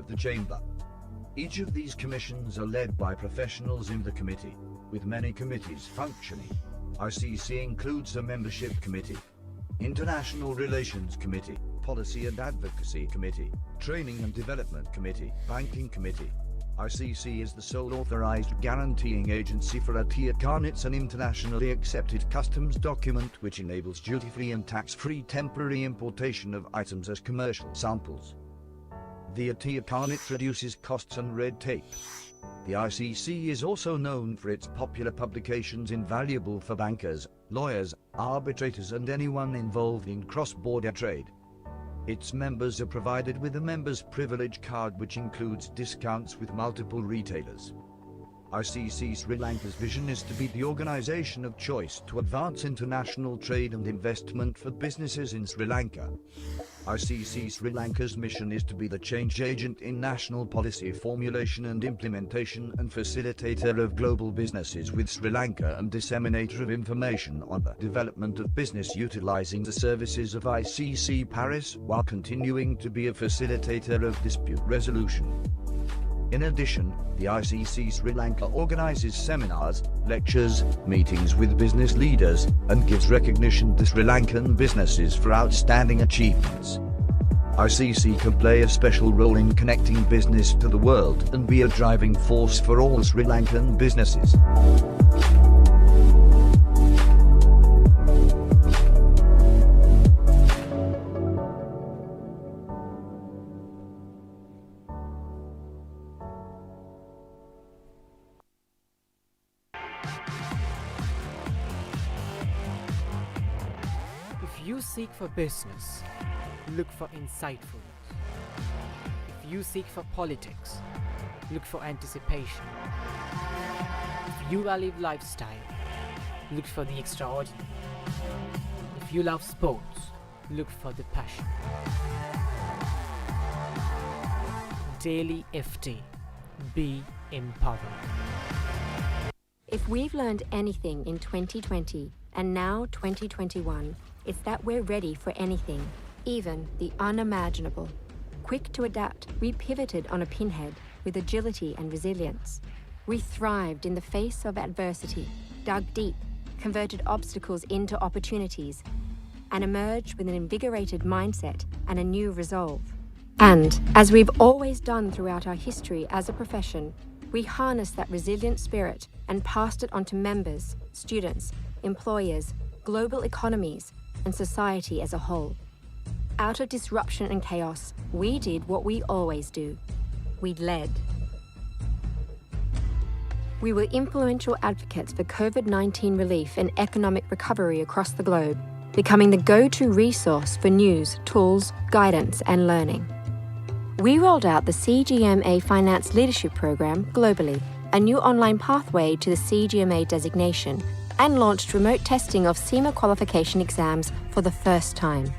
of the Chamber. Each of these commissions are led by professionals in the committee, with many committees functioning. ICC includes a Membership Committee, International Relations Committee, Policy and Advocacy Committee, Training and Development Committee, Banking Committee. ICC is the sole authorized guaranteeing agency for ATIA. It's an internationally accepted customs document which enables duty-free and tax-free temporary importation of items as commercial samples. The ATIA reduces costs and red tape. The ICC is also known for its popular publications invaluable for bankers, lawyers, arbitrators and anyone involved in cross-border trade. Its members are provided with a member's privilege card which includes discounts with multiple retailers. ICC Sri Lanka's vision is to be the organization of choice to advance international trade and investment for businesses in Sri Lanka. ICC Sri Lanka's mission is to be the change agent in national policy formulation and implementation and facilitator of global businesses with Sri Lanka and disseminator of information on the development of business utilizing the services of ICC Paris while continuing to be a facilitator of dispute resolution. In addition, the ICC Sri Lanka organizes seminars, lectures, meetings with business leaders, and gives recognition to Sri Lankan businesses for outstanding achievements. ICC can play a special role in connecting business to the world and be a driving force for all Sri Lankan businesses. If you seek for business, look for insightfulness. If you seek for politics, look for anticipation. If you value lifestyle, look for the extraordinary. If you love sports, look for the passion. Daily FT. Be empowered. If we've learned anything in 2020 and now 2021, it's that we're ready for anything, even the unimaginable. Quick to adapt, we pivoted on a pinhead with agility and resilience. We thrived in the face of adversity, dug deep, converted obstacles into opportunities, and emerged with an invigorated mindset and a new resolve. And, as we've always done throughout our history as a profession, we harnessed that resilient spirit and passed it on to members, students, employers, global economies, and society as a whole. Out of disruption and chaos, we did what we always do. We led. We were influential advocates for COVID-19 relief and economic recovery across the globe, becoming the go-to resource for news, tools, guidance, and learning. We rolled out the CGMA Finance Leadership Program globally, a new online pathway to the CGMA designation, and launched remote testing of CIMA qualification exams for the first time.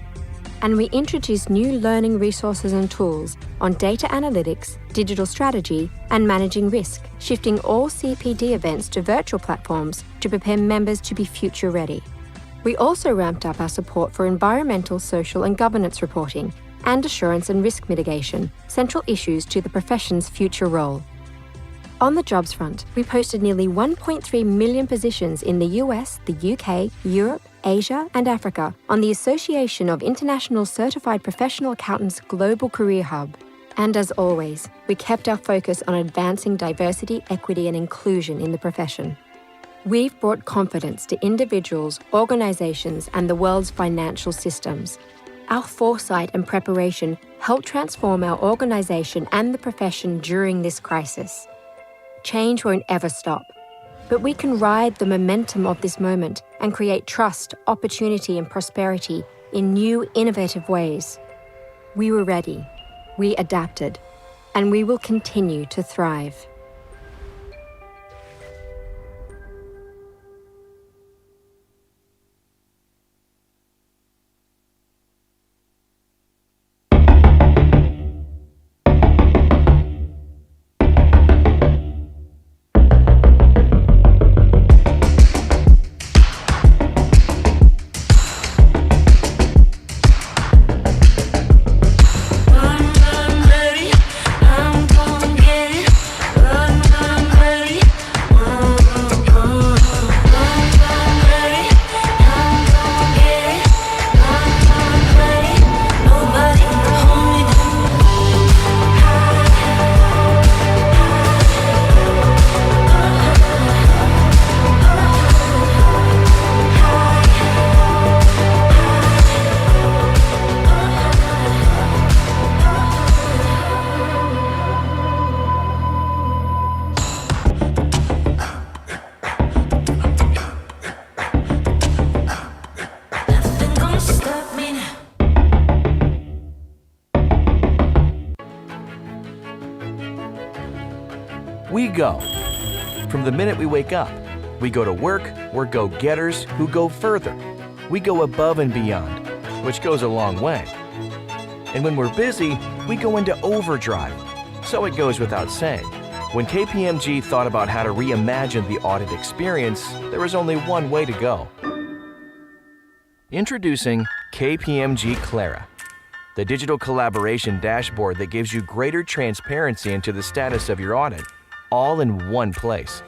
And we introduced new learning resources and tools on data analytics, digital strategy, and managing risk, shifting all CPD events to virtual platforms to prepare members to be future ready. We also ramped up our support for environmental, social, and governance reporting, and assurance and risk mitigation, central issues to the profession's future role. On the jobs front, we posted nearly 1.3 million positions in the US, the UK, Europe, Asia, and Africa on the Association of International Certified Professional Accountants Global Career Hub. And as always, we kept our focus on advancing diversity, equity, and inclusion in the profession. We've brought confidence to individuals, organizations, and the world's financial systems. Our foresight and preparation helped transform our organization and the profession during this crisis. Change won't ever stop, but we can ride the momentum of this moment and create trust, opportunity, and prosperity in new, innovative ways. We were ready, we adapted, and we will continue to thrive. go. From the minute we wake up, we go to work, we're go-getters who go further. We go above and beyond, which goes a long way. And when we're busy, we go into overdrive. So it goes without saying. When KPMG thought about how to reimagine the audit experience, there was only one way to go. Introducing KPMG Clara, the digital collaboration dashboard that gives you greater transparency into the status of your audit, all in one place.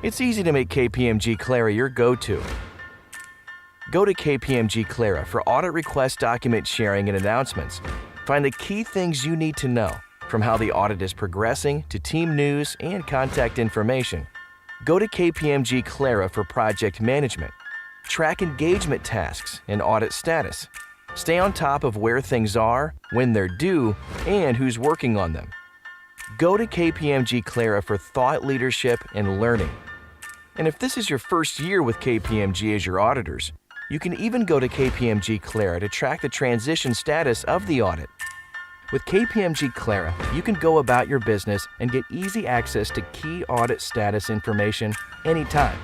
It's easy to make KPMG Clara your go-to. Go to KPMG Clara for audit request document sharing and announcements. Find the key things you need to know, from how the audit is progressing to team news and contact information. Go to KPMG Clara for project management. Track engagement tasks and audit status. Stay on top of where things are, when they're due, and who's working on them. Go to KPMG Clara for thought leadership and learning. And if this is your first year with KPMG as your auditors, you can even go to KPMG Clara to track the transition status of the audit. With KPMG Clara, you can go about your business and get easy access to key audit status information anytime,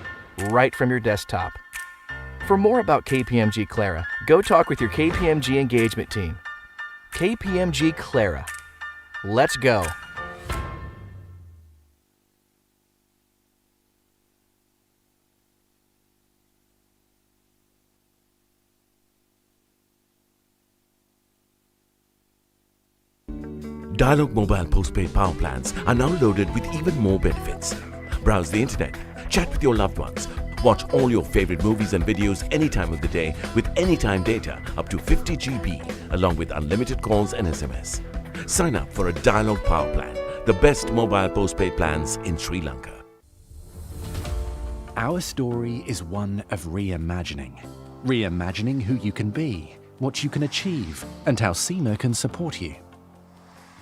right from your desktop. For more about KPMG Clara, go talk with your KPMG engagement team. KPMG Clara. Let's go. Dialog mobile postpaid power plans are now loaded with even more benefits. Browse the internet, chat with your loved ones, watch all your favorite movies and videos any time of the day with anytime data up to 50 GB along with unlimited calls and SMS. Sign up for a Dialog Power Plan, the best mobile postpaid plans in Sri Lanka. Our story is one of reimagining. Reimagining who you can be, what you can achieve, and how SEMA can support you.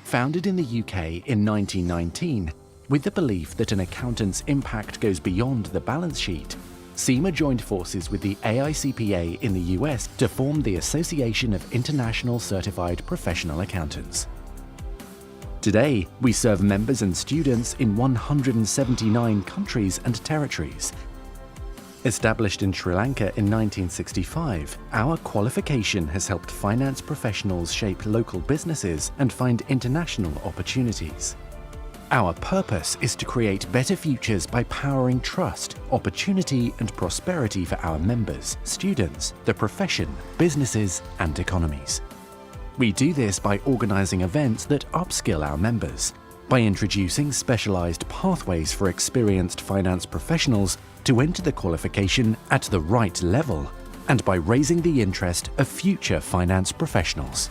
Founded in the UK in 1919, with the belief that an accountant's impact goes beyond the balance sheet, SEMA joined forces with the AICPA in the US to form the Association of International Certified Professional Accountants. Today, we serve members and students in 179 countries and territories. Established in Sri Lanka in 1965, our qualification has helped finance professionals shape local businesses and find international opportunities. Our purpose is to create better futures by powering trust, opportunity, and prosperity for our members, students, the profession, businesses, and economies. We do this by organizing events that upskill our members, by introducing specialized pathways for experienced finance professionals to enter the qualification at the right level, and by raising the interest of future finance professionals.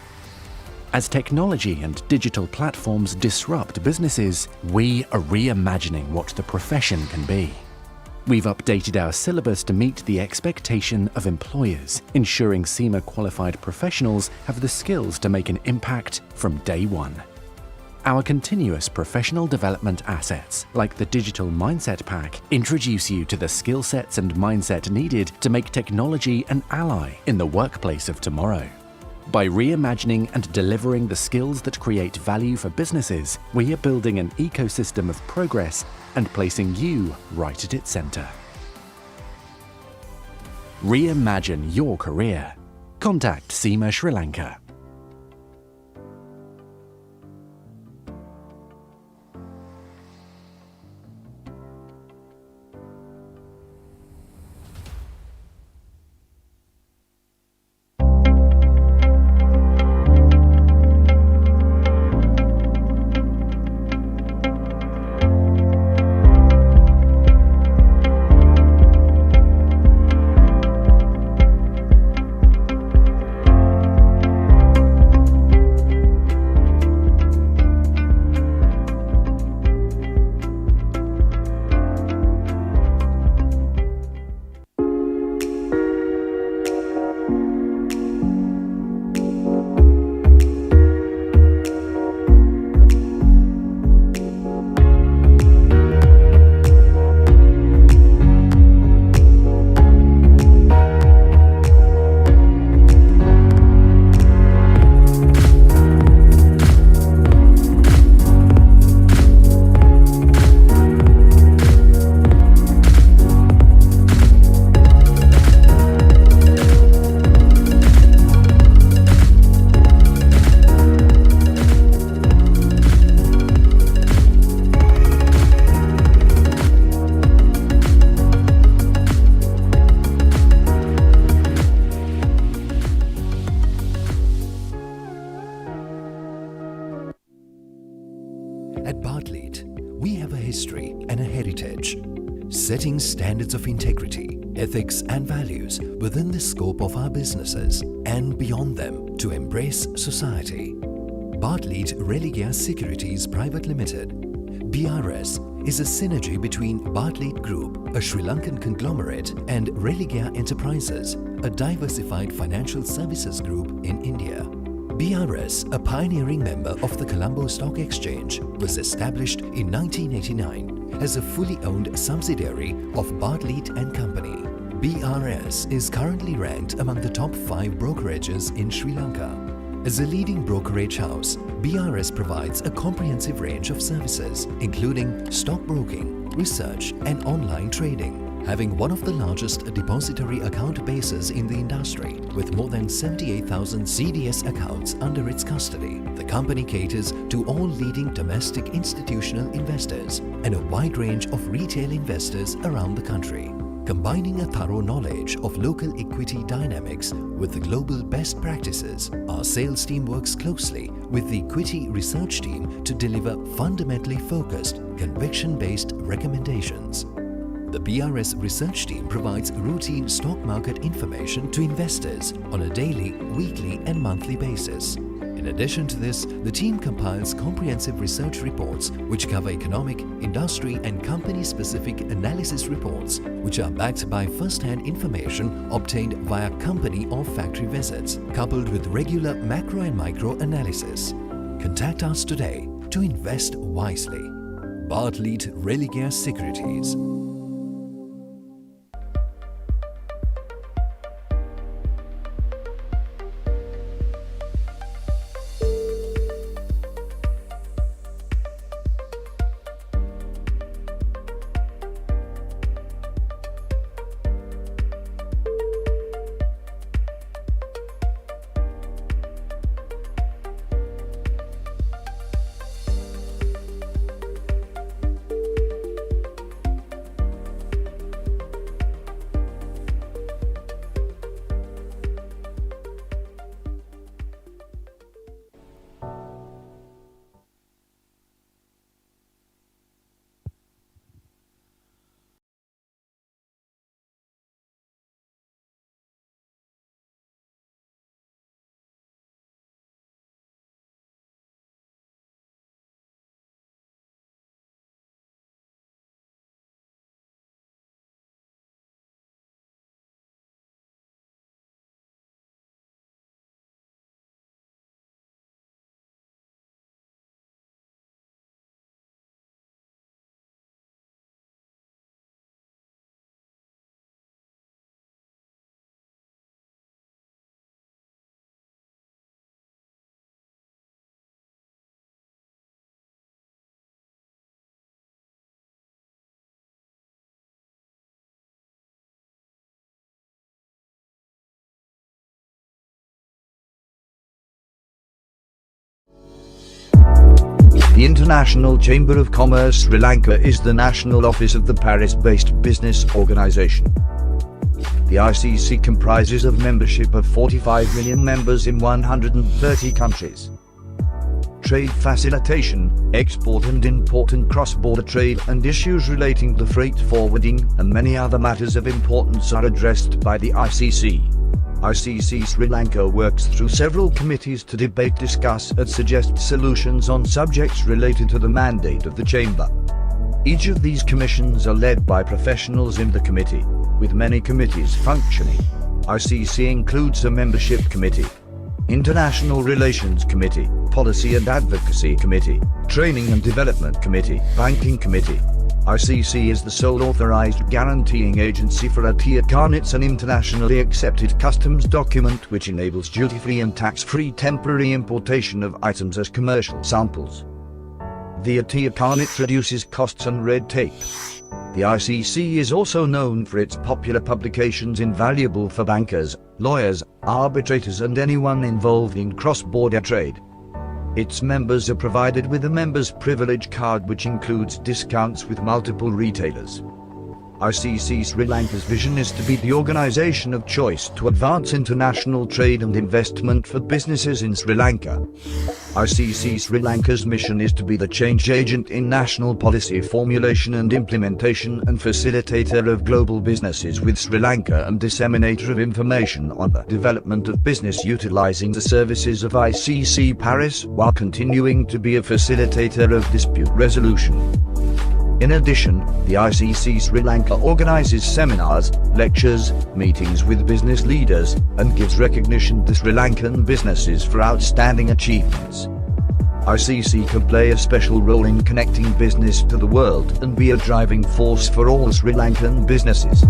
As technology and digital platforms disrupt businesses, we are reimagining what the profession can be. We've updated our syllabus to meet the expectation of employers, ensuring SEMA qualified professionals have the skills to make an impact from day one. Our continuous professional development assets, like the Digital Mindset Pack, introduce you to the skill sets and mindset needed to make technology an ally in the workplace of tomorrow. By reimagining and delivering the skills that create value for businesses, we are building an ecosystem of progress and placing you right at its center. Reimagine your career. Contact SEMA Sri Lanka. setting standards of integrity, ethics and values within the scope of our businesses and beyond them to embrace society. Bartlett Religia Securities Private Limited, BRS, is a synergy between Bartlett Group, a Sri Lankan conglomerate, and Religia Enterprises, a diversified financial services group in India. BRS, a pioneering member of the Colombo Stock Exchange, was established in 1989 as a fully owned subsidiary of Bartlett & Company. BRS is currently ranked among the top 5 brokerages in Sri Lanka. As a leading brokerage house, BRS provides a comprehensive range of services, including stockbroking, research and online trading. Having one of the largest depository account bases in the industry, with more than 78,000 CDS accounts under its custody, the company caters to all leading domestic institutional investors and a wide range of retail investors around the country. Combining a thorough knowledge of local equity dynamics with the global best practices, our sales team works closely with the equity research team to deliver fundamentally focused, conviction-based recommendations. The BRS research team provides routine stock market information to investors on a daily, weekly and monthly basis. In addition to this, the team compiles comprehensive research reports which cover economic, industry and company-specific analysis reports, which are backed by first-hand information obtained via company or factory visits, coupled with regular macro and micro analysis. Contact us today to invest wisely. Bartlett Religia Securities. The International Chamber of Commerce Sri Lanka is the national office of the Paris-based business organization. The ICC comprises of membership of 45 million members in 130 countries. Trade facilitation, export and import and cross-border trade and issues relating to freight forwarding and many other matters of importance are addressed by the ICC. ICC Sri Lanka works through several committees to debate, discuss and suggest solutions on subjects related to the mandate of the Chamber. Each of these commissions are led by professionals in the committee, with many committees functioning. ICC includes a membership committee, International Relations Committee, Policy and Advocacy Committee, Training and Development Committee, Banking Committee. ICC is the sole authorized guaranteeing agency for ATIA. It's an internationally accepted customs document which enables duty-free and tax-free temporary importation of items as commercial samples. The ATIA reduces costs and red tape. The ICC is also known for its popular publications invaluable for bankers, lawyers, arbitrators and anyone involved in cross-border trade. Its members are provided with a member's privilege card which includes discounts with multiple retailers. ICC Sri Lanka's vision is to be the organization of choice to advance international trade and investment for businesses in Sri Lanka. ICC Sri Lanka's mission is to be the change agent in national policy formulation and implementation and facilitator of global businesses with Sri Lanka and disseminator of information on the development of business utilizing the services of ICC Paris while continuing to be a facilitator of dispute resolution. In addition, the ICC Sri Lanka organizes seminars, lectures, meetings with business leaders, and gives recognition to Sri Lankan businesses for outstanding achievements. ICC can play a special role in connecting business to the world and be a driving force for all Sri Lankan businesses.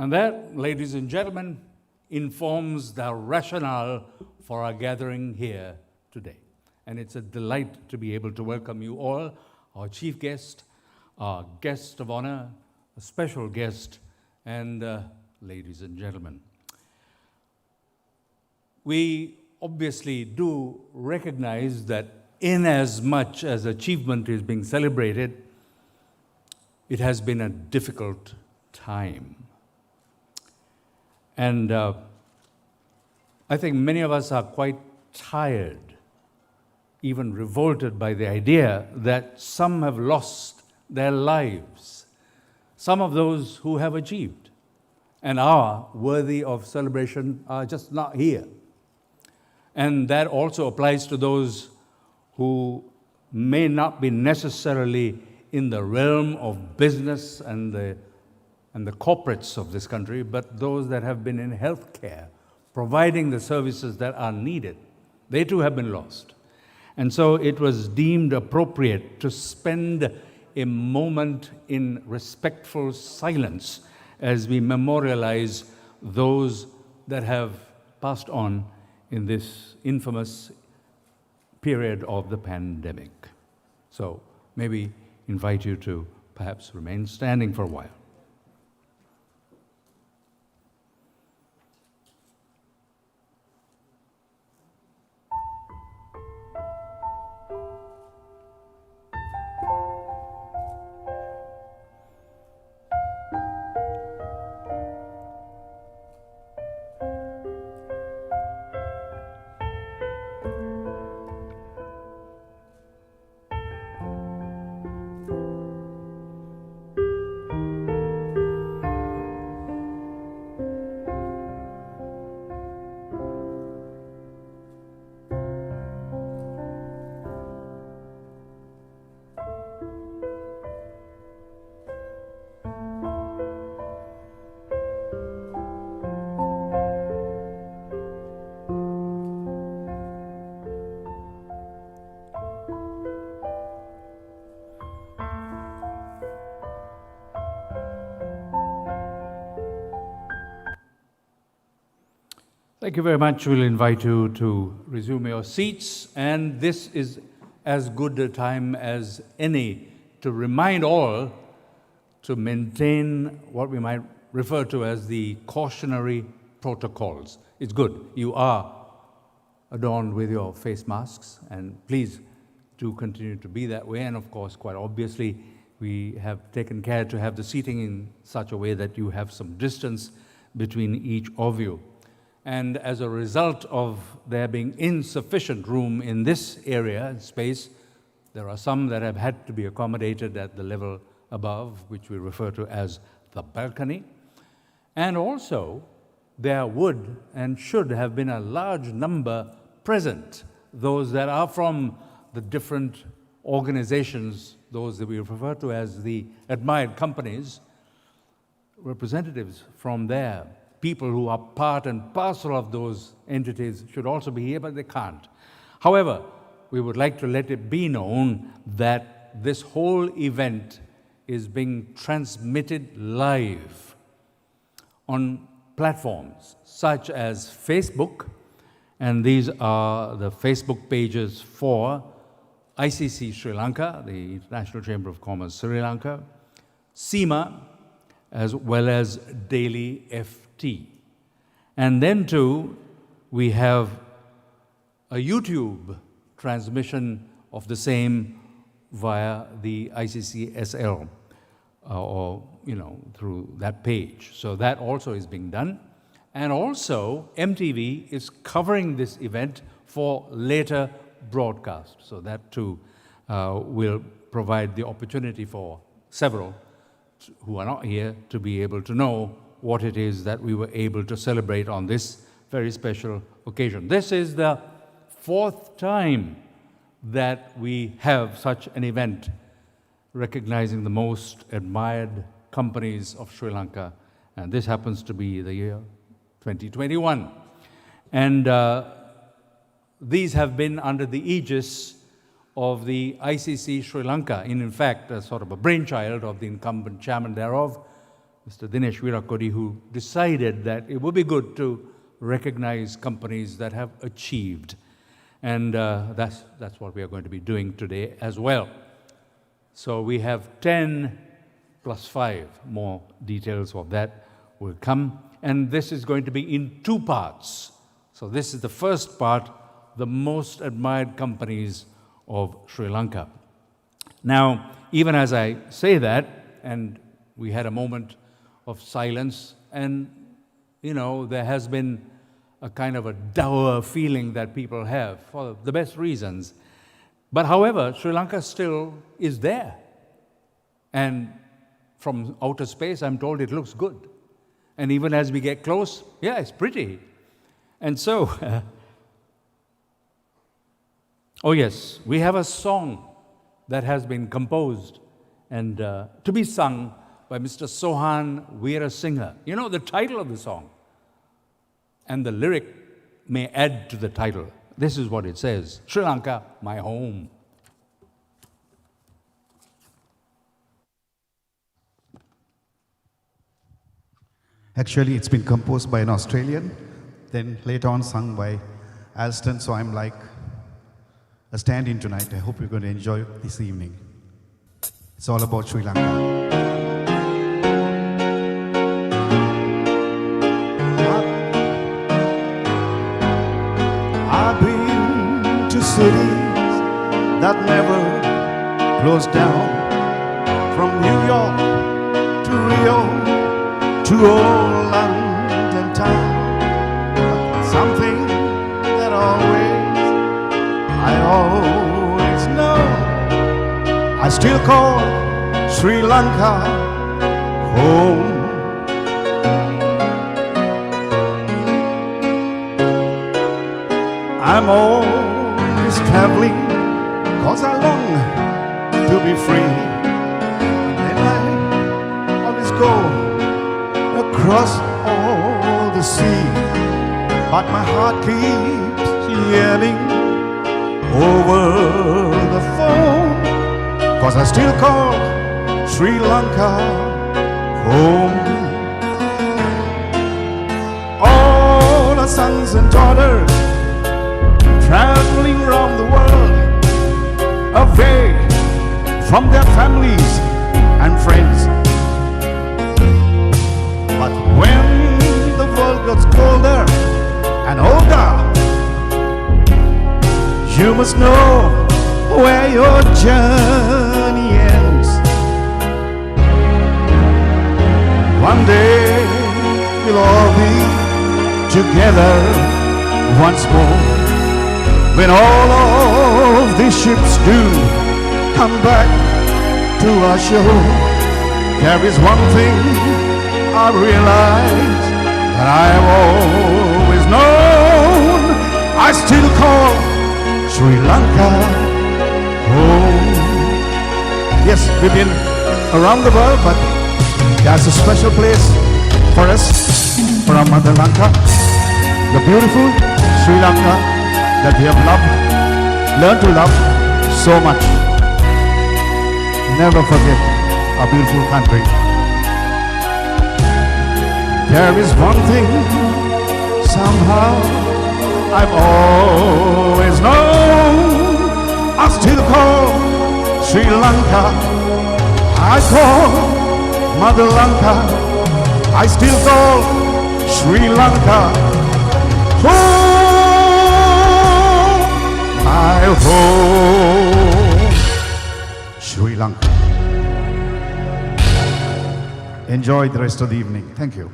And that, ladies and gentlemen, informs the rationale for our gathering here today. And it's a delight to be able to welcome you all, our chief guest, our guest of honor, a special guest, and ladies and gentlemen. We obviously do recognize that in as much as achievement is being celebrated, it has been a difficult time. And I think many of us are quite tired, even revolted by the idea that some have lost their lives. Some of those who have achieved and are worthy of celebration are just not here. And that also applies to those who may not be necessarily in the realm of business and the corporates of this country, but those that have been in healthcare, providing the services that are needed. They too have been lost. And so it was deemed appropriate to spend a moment in respectful silence as we memorialize those that have passed on in this infamous period of the pandemic. So maybe invite you to perhaps remain standing for a while. Thank you very much. We'll invite you to resume your seats, and this is as good a time as any to remind all to maintain what we might refer to as the cautionary protocols. It's good. You are adorned with your face masks, and please do continue to be that way. And of course, quite obviously, we have taken care to have the seating in such a way that you have some distance between each of you. And as a result of there being insufficient room in this area, space, there are some that have had to be accommodated at the level above, which we refer to as the balcony. And also, there would and should have been a large number present, those that are from the different organizations, those that we refer to as the admired companies, representatives from there. People who are part and parcel of those entities should also be here, but they can't. However, we would like to let it be known that this whole event is being transmitted live on platforms such as Facebook, and these are the Facebook pages for ICC Sri Lanka, the International Chamber of Commerce Sri Lanka, SEMA, as well as Daily FT. And then too, we have a YouTube transmission of the same via the ICC-SL, through that page. So that also is being done. And also, MTV is covering this event for later broadcast. So that too will provide the opportunity for several who are not here to be able to know what it is that we were able to celebrate on this very special occasion. This is the fourth time that we have such an event recognizing the most admired companies of Sri Lanka, and this happens to be the year 2021. And these have been under the aegis of the ICC Sri Lanka, in fact, a sort of a brainchild of the incumbent chairman thereof, Mr. Dinesh Virakodi, who decided that it would be good to recognize companies that have achieved. And that's what we are going to be doing today as well. So we have 10 plus 5 more details of that will come. And this is going to be in 2 parts. So this is the first part, the most admired companies of Sri Lanka. Now, even as I say that, and we had a moment of silence, and there has been a kind of a dour feeling that people have for the best reasons. But however, Sri Lanka still is there. And from outer space, I'm told it looks good. And even as we get close, yeah, it's pretty. And so, oh yes, we have a song that has been composed and to be sung by Mr. Sohan Veerasinghe. You know the title of the song. And the lyric may add to the title. This is what it says: Sri Lanka, my home. Actually, it's been composed by an Australian, then later on sung by Alston, so I'm like a stand-in tonight. I hope you're going to enjoy this evening. It's all about Sri Lanka. I've been to cities that never closed down, from New York to Rio to old London town. But something that I always know, I still call Sri Lanka home. I'm always traveling, 'cause I long to be free. And then I always go across all the sea. But my heart keeps yelling over the phone, 'cause I still call Sri Lanka home. All our sons and daughters traveling around the world, away from their families and friends. But when the world gets colder and older, you must know where your journey ends. One day we'll all be together once more, when all of these ships do come back to our shore. There is one thing I realize that I have always known, I still call Sri Lanka home. Yes, we've been around the world, but there's a special place for us, for our mother Lanka, the beautiful Sri Lanka that we have loved, learned to love so much. Never forget our beautiful country. There is one thing somehow I've always known, I still call Sri Lanka, I call Mother Lanka, I still call Sri Lanka home, my home, Sri Lanka. Enjoy the rest of the evening. Thank you.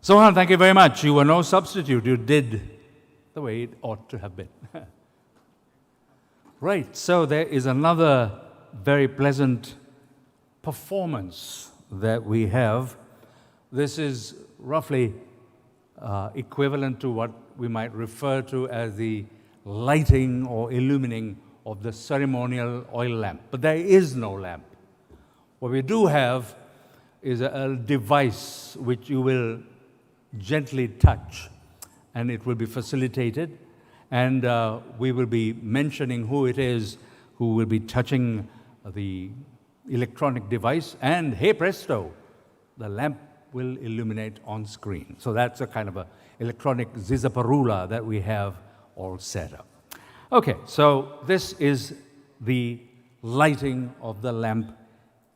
Sohan, thank you very much. You were no substitute. You did the way it ought to have been. Right, so there is another very pleasant performance that we have. This is roughly equivalent to what we might refer to as the lighting or illumining of the ceremonial oil lamp. But there is no lamp. What we do have is a device which you will gently touch, and it will be facilitated, and we will be mentioning who it is who will be touching the electronic device, and hey presto, the lamp will illuminate on screen. So that's a kind of a electronic zizzaparula that we have all set up. Okay, so this is the lighting of the lamp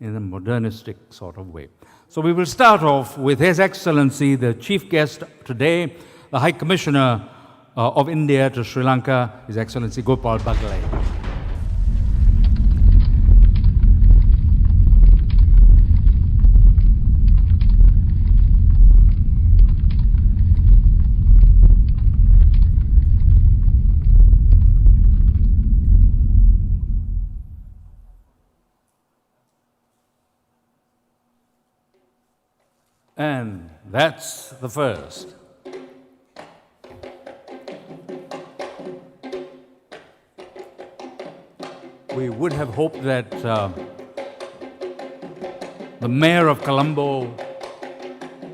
in a modernistic sort of way. So we will start off with His Excellency, the chief guest today, the High Commissioner of India to Sri Lanka, His Excellency Gopal Bagley. And that's the first. We would have hoped that the Mayor of Colombo,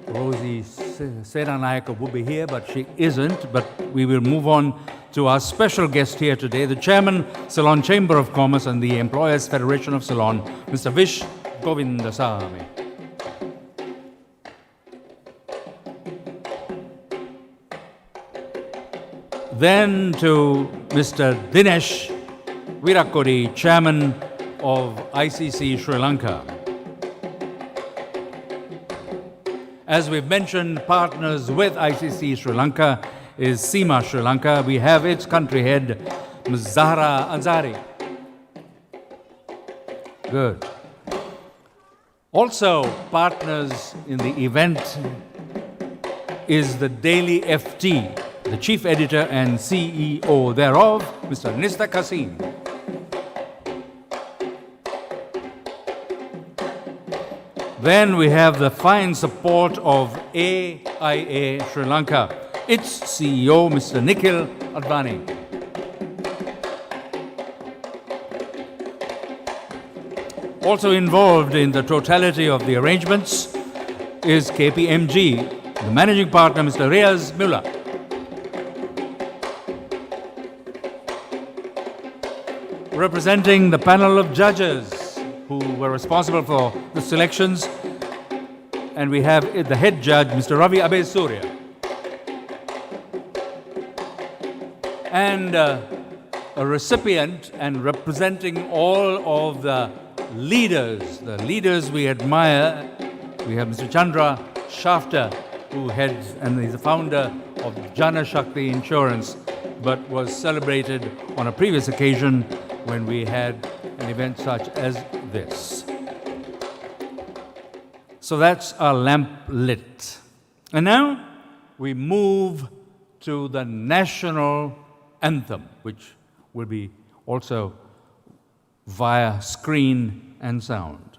Rosie Seranayaka, would be here, but she isn't. But we will move on to our special guest here today, the Chairman, Ceylon Chamber of Commerce and the Employers Federation of Ceylon, Mr. Vish Govindasamy. Then to Mr. Dinesh Virakodi, Chairman of ICC Sri Lanka. As we've mentioned, partners with ICC Sri Lanka is SEMA Sri Lanka. We have its country head, Ms. Zahra Ansari. Good. Also, partners in the event is the Daily FT, the chief editor and CEO thereof, Mr. Nista Kasim. Then we have the fine support of AIA Sri Lanka, its CEO, Mr. Nikhil Advani. Also involved in the totality of the arrangements is KPMG, the managing partner, Mr. Riaz Muller. Representing the panel of judges who were responsible for the selections, and we have the head judge, Mr. Ravi Abhay Surya. And a recipient and representing all of the leaders we admire. We have Mr. Chandra Shafter, who heads and is the founder of Jana Shakti Insurance, but was celebrated on a previous occasion when we had an event such as this. So that's our lamp lit. And now we move to the national anthem, which will be also via screen and sound.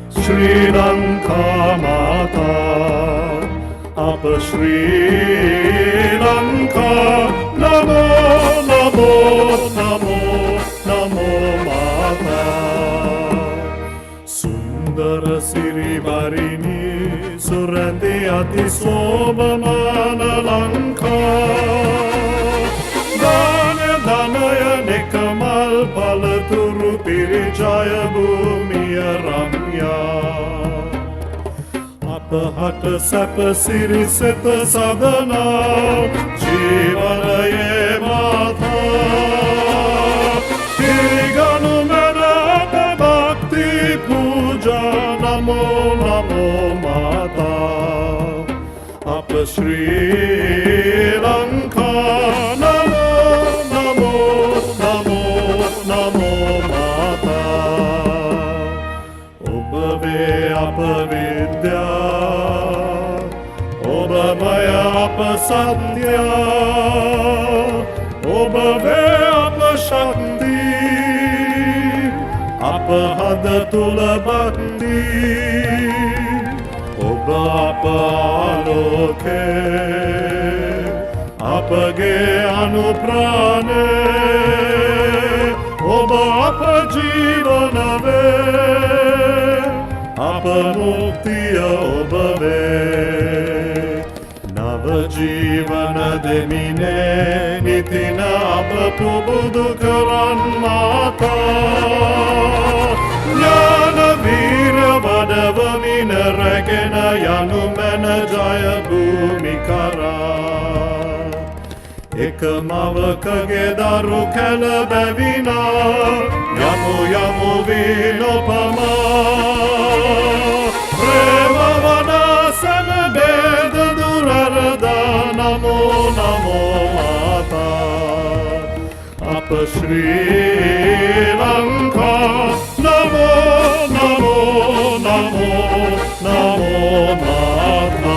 Sri Lanka Mata, Apa Sri Lanka, Namo, Namo, Namo, Namo Mata. Sundara Siri Marini, Surandi Ati Sobamana Lanka. Dana Danaya Nekamal Palaturu Pirijaya Bhumiya Ramya. Apahata Sapa Siri Seta Sadhana, Jivanaye Mata. Tiriganu Mena Apa Bhakti Puja, Namo Namo Mata. Apa Sri Lanka, Namo Namo Namo Namo Mata. Obave Apa Vidya, Obamaya Apa Satya, Obave Apa Shakti, Apa Hadatula Bhakti. Apa aloke, apage anuprane, oba apa jivanave, apa muktiya obave, nava jivana demine, Ratu Budu Karan Mata Jnana Veera Vadava Vinaragena Yanumana Jaya Bhumikara Ekamavakage Daru Kala Bavina Yamu Yamu Vinopama Premavana Sanabeda Durarada Namo Namo Mata Apa Sri Lanka Namo Namo Namo Namo Mata.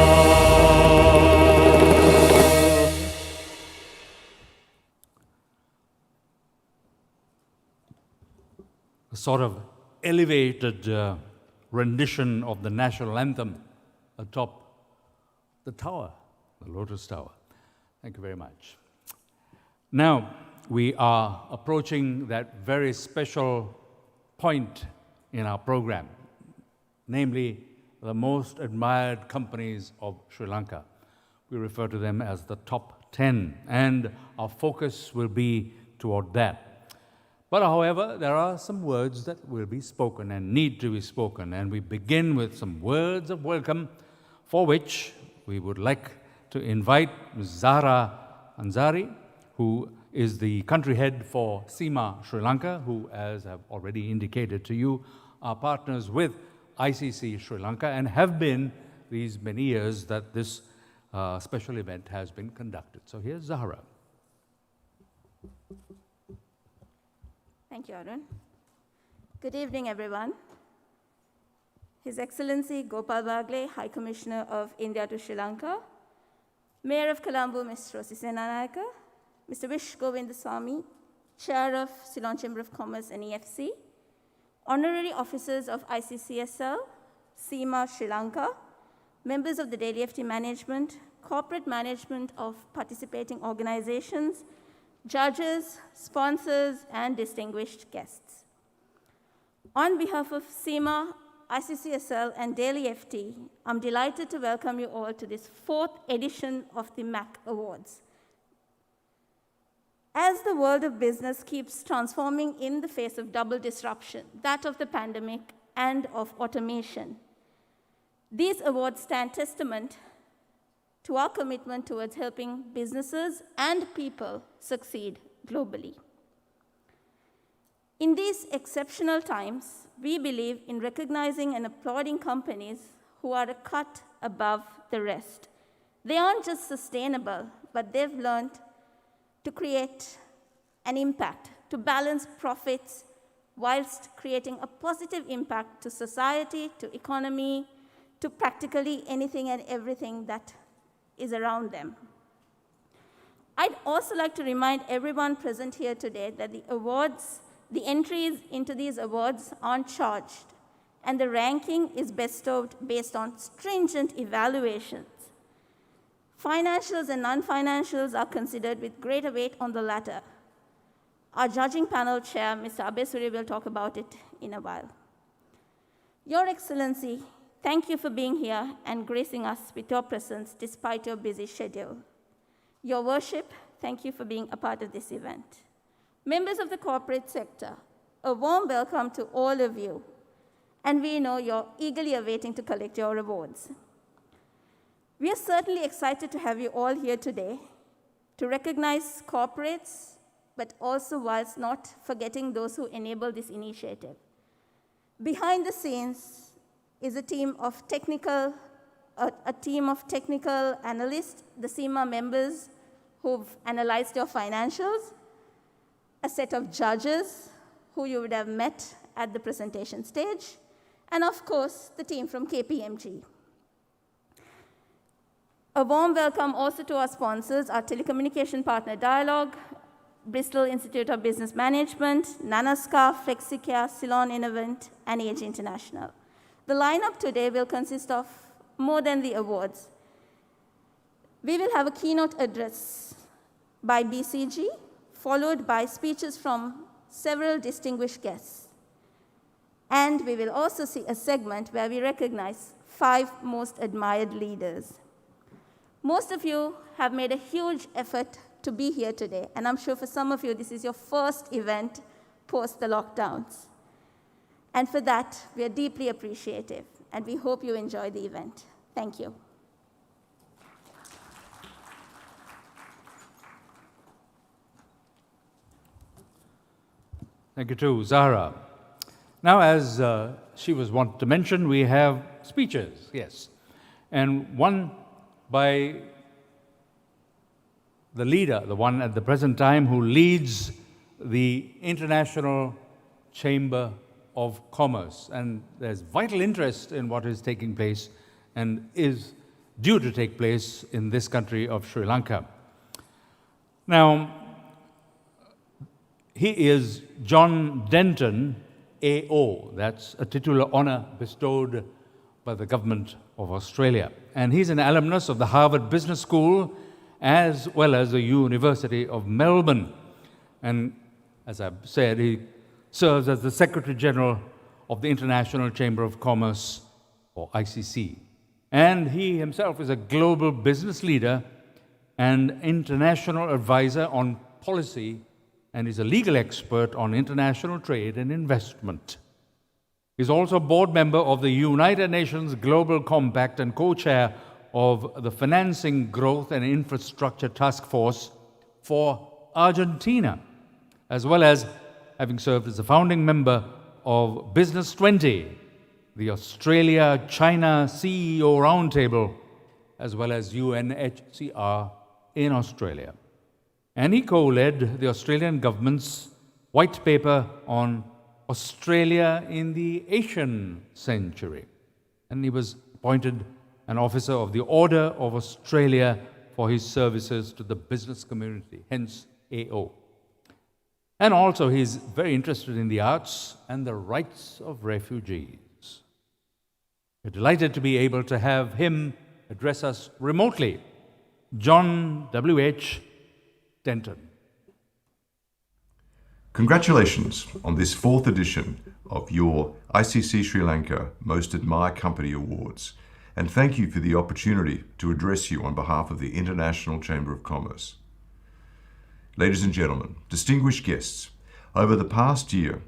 A sort of elevated rendition of the national anthem atop the tower, the Lotus Tower. Thank you very much. Now, we are approaching that very special point in our program, namely the most admired companies of Sri Lanka. We refer to them as the top 10, and our focus will be toward that. But however, there are some words that will be spoken and need to be spoken, and we begin with some words of welcome, for which we would like to invite Ms. Zahra Ansari, who is the country head for SEMA Sri Lanka, who, as I've already indicated to you, are partners with ICC Sri Lanka and have been these many years that this special event has been conducted. So here's Zahra. Thank you, Arun. Good evening, everyone. His Excellency Gopal Bagle, High Commissioner of India to Sri Lanka, Mayor of Colombo, Mr. Sisenanayaka, Mr. Vish Govindasamy, Chair of Ceylon Chamber of Commerce and EFC, honorary officers of ICCSL, SEMA Sri Lanka, members of the Daily FT management, corporate management of participating organizations, judges, sponsors, and distinguished guests. On behalf of SEMA, ICCSL, and Daily FT, I'm delighted to welcome you all to this 4th edition of the MAC Awards. As the world of business keeps transforming in the face of double disruption, that of the pandemic and of automation, these awards stand testament to our commitment towards helping businesses and people succeed globally. In these exceptional times, we believe in recognizing and applauding companies who are a cut above the rest. They aren't just sustainable, but they've learned to create an impact, to balance profits whilst creating a positive impact to society, to economy, to practically anything and everything that is around them. I'd also like to remind everyone present here today that the awards, the entries into these awards aren't charged, and the ranking is bestowed based on stringent evaluations. Financials and non-financials are considered with greater weight on the latter. Our judging panel chair, Mr. Abe Suri, will talk about it in a while. Your Excellency, thank you for being here and gracing us with your presence despite your busy schedule. Your Worship, thank you for being a part of this event. Members of the corporate sector, a warm welcome to all of you, and we know you're eagerly awaiting to collect your rewards. We are certainly excited to have you all here today to recognize corporates, but also whilst not forgetting those who enable this initiative. Behind the scenes is a team of technical analysts, the SEMA members who've analyzed your financials, a set of judges who you would have met at the presentation stage, and of course, the team from KPMG. A warm welcome also to our sponsors, our telecommunication partner Dialogue, Bristol Institute of Business Management, Nanaska, Flexicare, Ceylon Innovent, and Age International. The lineup today will consist of more than the awards. We will have a keynote address by BCG, followed by speeches from several distinguished guests. And we will also see a segment where we recognize 5 most admired leaders. Most of you have made a huge effort to be here today. And I'm sure for some of you, this is your first event post the lockdowns. And for that, we are deeply appreciative, and we hope you enjoy the event. Thank you. Thank you too, Zahra. Now, as she was wont to mention, we have speeches, yes. And one by the leader, the one at the present time who leads the International Chamber of Commerce. And there's vital interest in what is taking place and is due to take place in this country of Sri Lanka. Now, he is John Denton, AO. That's a titular honor bestowed by the government of Australia. And he's an alumnus of the Harvard Business School as well as the University of Melbourne. And as I've said, he serves as the Secretary General of the International Chamber of Commerce, or ICC. And he himself is a global business leader and international advisor on policy, and is a legal expert on international trade and investment. He's also a board member of the United Nations Global Compact and co-chair of the Financing, Growth and Infrastructure Task Force for Argentina, as well as having served as a founding member of Business 20, the Australia-China CEO Roundtable, as well as UNHCR in Australia. And he co-led the Australian government's white paper on Australia in the Asian century. And he was appointed an officer of the Order of Australia for his services to the business community, hence AO. And also he's very interested in the arts and the rights of refugees. We're delighted to be able to have him address us remotely. John W.H. Denton. Congratulations on this fourth edition of your ICC Sri Lanka Most Admired Company Awards, and thank you for the opportunity to address you on behalf of the International Chamber of Commerce. Ladies and gentlemen, distinguished guests, over the past year,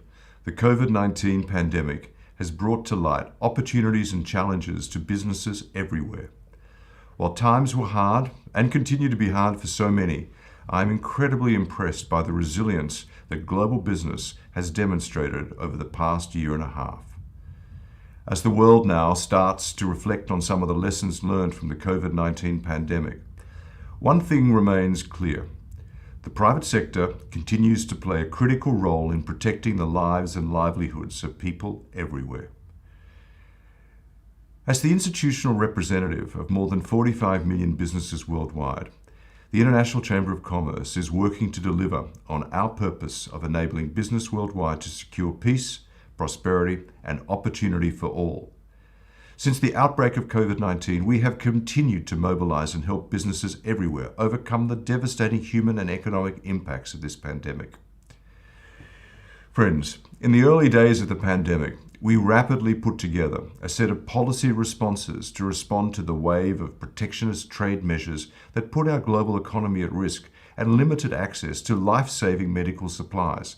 the COVID-19 pandemic has brought to light opportunities and challenges to businesses everywhere. While times were hard and continue to be hard for so many, I'm incredibly impressed by the resilience that global business has demonstrated over the past year and a half. As the world now starts to reflect on some of the lessons learned from the COVID-19 pandemic, one thing remains clear. The private sector continues to play a critical role in protecting the lives and livelihoods of people everywhere. As the institutional representative of more than 45 million businesses worldwide, the International Chamber of Commerce is working to deliver on our purpose of enabling business worldwide to secure peace, prosperity, and opportunity for all. Since the outbreak of COVID-19, we have continued to mobilize and help businesses everywhere overcome the devastating human and economic impacts of this pandemic. Friends, in the early days of the pandemic, we rapidly put together a set of policy responses to respond to the wave of protectionist trade measures that put our global economy at risk and limited access to life-saving medical supplies.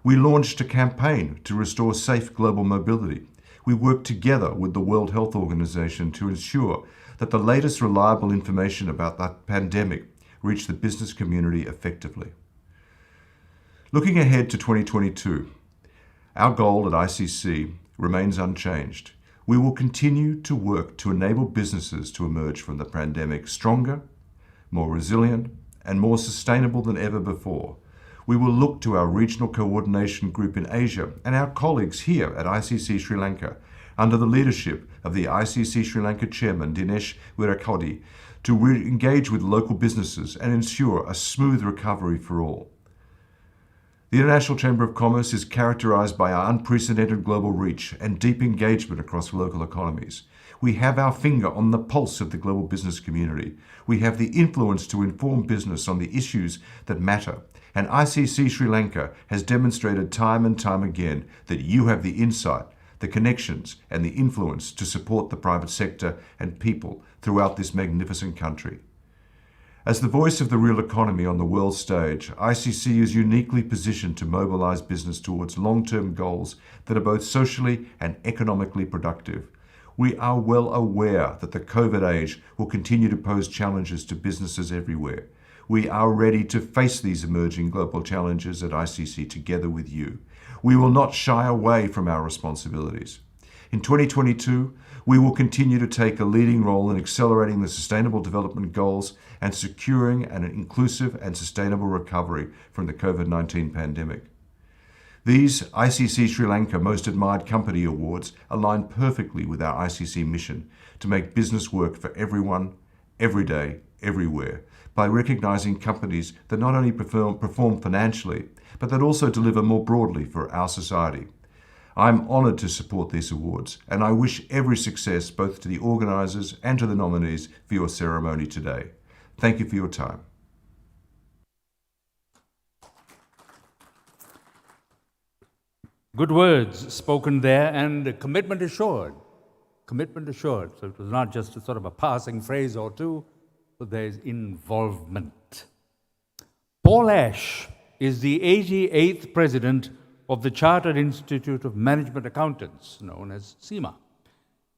We launched a campaign to restore safe global mobility. We worked together with the World Health Organization to ensure that the latest reliable information about the pandemic reached the business community effectively. Looking ahead to 2022, our goal at ICC remains unchanged. We will continue to work to enable businesses to emerge from the pandemic stronger, more resilient, and more sustainable than ever before. We will look to our regional coordination group in Asia and our colleagues here at ICC Sri Lanka, under the leadership of the ICC Sri Lanka Chairman Dinesh Virakodi, to engage with local businesses and ensure a smooth recovery for all. The International Chamber of Commerce is characterized by our unprecedented global reach and deep engagement across local economies. We have our finger on the pulse of the global business community. We have the influence to inform business on the issues that matter. And ICC Sri Lanka has demonstrated time and time again that you have the insight, the connections, and the influence to support the private sector and people throughout this magnificent country. As the voice of the real economy on the world stage, ICC is uniquely positioned to mobilize business towards long-term goals that are both socially and economically productive. We are well aware that the COVID age will continue to pose challenges to businesses everywhere. We are ready to face these emerging global challenges at ICC together with you. We will not shy away from our responsibilities. In 2022, we will continue to take a leading role in accelerating the Sustainable Development Goals and securing an inclusive and sustainable recovery from the COVID-19 pandemic. These ICC Sri Lanka Most Admired Company Awards align perfectly with our ICC mission to make business work for everyone, every day, everywhere, by recognizing companies that not only perform financially, but that also deliver more broadly for our society. I'm honoured to support these awards, and I wish every success both to the organisers and to the nominees for your ceremony today. Thank you for your time. Good words spoken there, and commitment assured. Commitment assured. So it was not just a sort of a passing phrase or two, but there is involvement. Paul Ash is the 88th president of the Chartered Institute of Management Accountants, known as CIMA,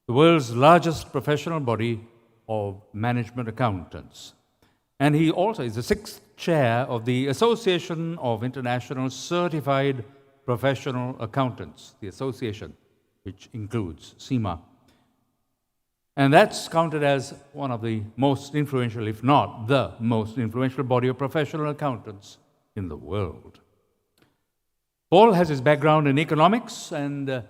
the world's largest professional body of management accountants. And he also is the 6th chair of the Association of International Certified Professional Accountants, the association which includes CIMA. And that's counted as one of the most influential, if not the most influential body of professional accountants in the world. Paul has his background in economics and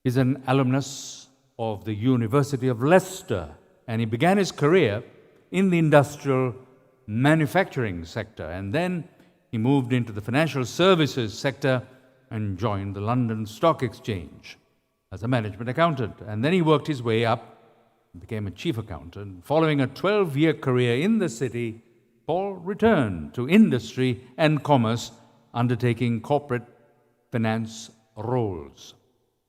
is an alumnus of the University of Leicester, and he began his career in the industrial manufacturing sector, and then he moved into the financial services sector and joined the London Stock Exchange as a management accountant. And then he worked his way up and became a chief accountant. Following a 12-year career in the city, Paul returned to industry and commerce, undertaking corporate finance roles.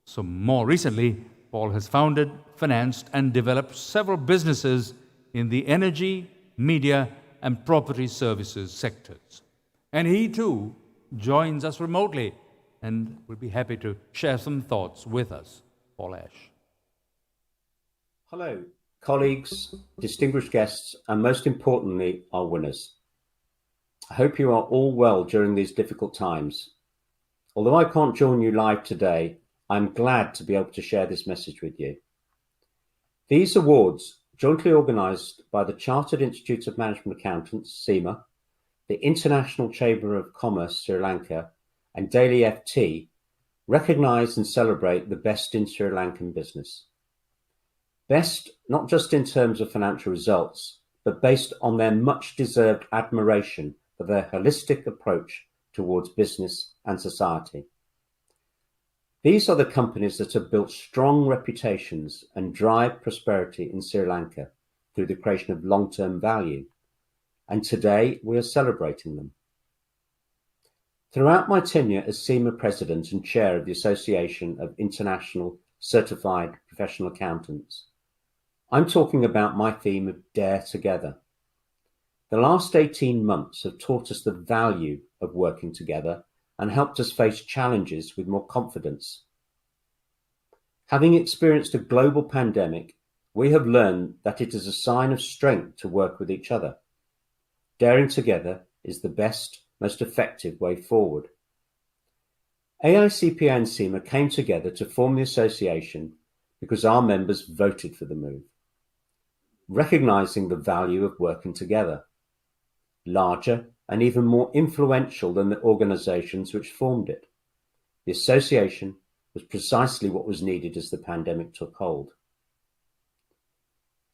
So more recently, Paul has founded, financed, and developed several businesses in the energy, media, and property services sectors. And he too joins us remotely and will be happy to share some thoughts with us. Paul Ash. Hello, colleagues, distinguished guests, and most importantly, our winners. I hope you are all well during these difficult times. Although I can't join you live today, I'm glad to be able to share this message with you. These awards, jointly organised by the Chartered Institute of Management Accountants, CIMA, the International Chamber of Commerce, Sri Lanka, and Daily FT, recognise and celebrate the best in Sri Lankan business. Best not just in terms of financial results, but based on their much-deserved admiration for their holistic approach towards business and society. These are the companies that have built strong reputations and drive prosperity in Sri Lanka through the creation of long-term value, and today we are celebrating them. Throughout my tenure as CIMA President and Chair of the Association of International Certified Professional Accountants, I'm talking about my theme of Dare Together. The last 18 months have taught us the value of working together and helped us face challenges with more confidence. Having experienced a global pandemic, we have learned that it is a sign of strength to work with each other. Daring together is the best, most effective way forward. AICPA and CIMA came together to form the association because our members voted for the move, recognising the value of working together. Larger and even more influential than the organisations which formed it, the association was precisely what was needed as the pandemic took hold.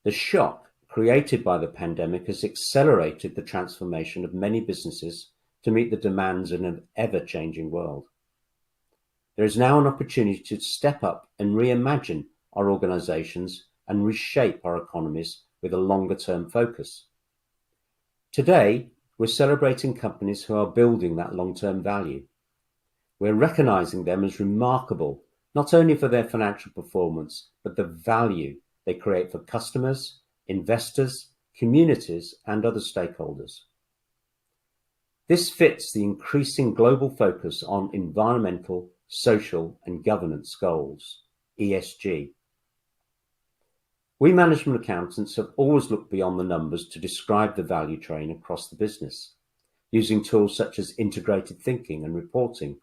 The shock created by the pandemic has accelerated the transformation of many businesses to meet the demands in an ever-changing world. There is now an opportunity to step up and reimagine our organisations and reshape our economies with a longer-term focus. Today, we're celebrating companies who are building that long-term value. We're recognising them as remarkable, not only for their financial performance, but the value they create for customers, investors, communities, and other stakeholders. This fits the increasing global focus on environmental, social, and governance goals, ESG. We management accountants have always looked beyond the numbers to describe the value chain across the business, using tools such as integrated thinking and reporting.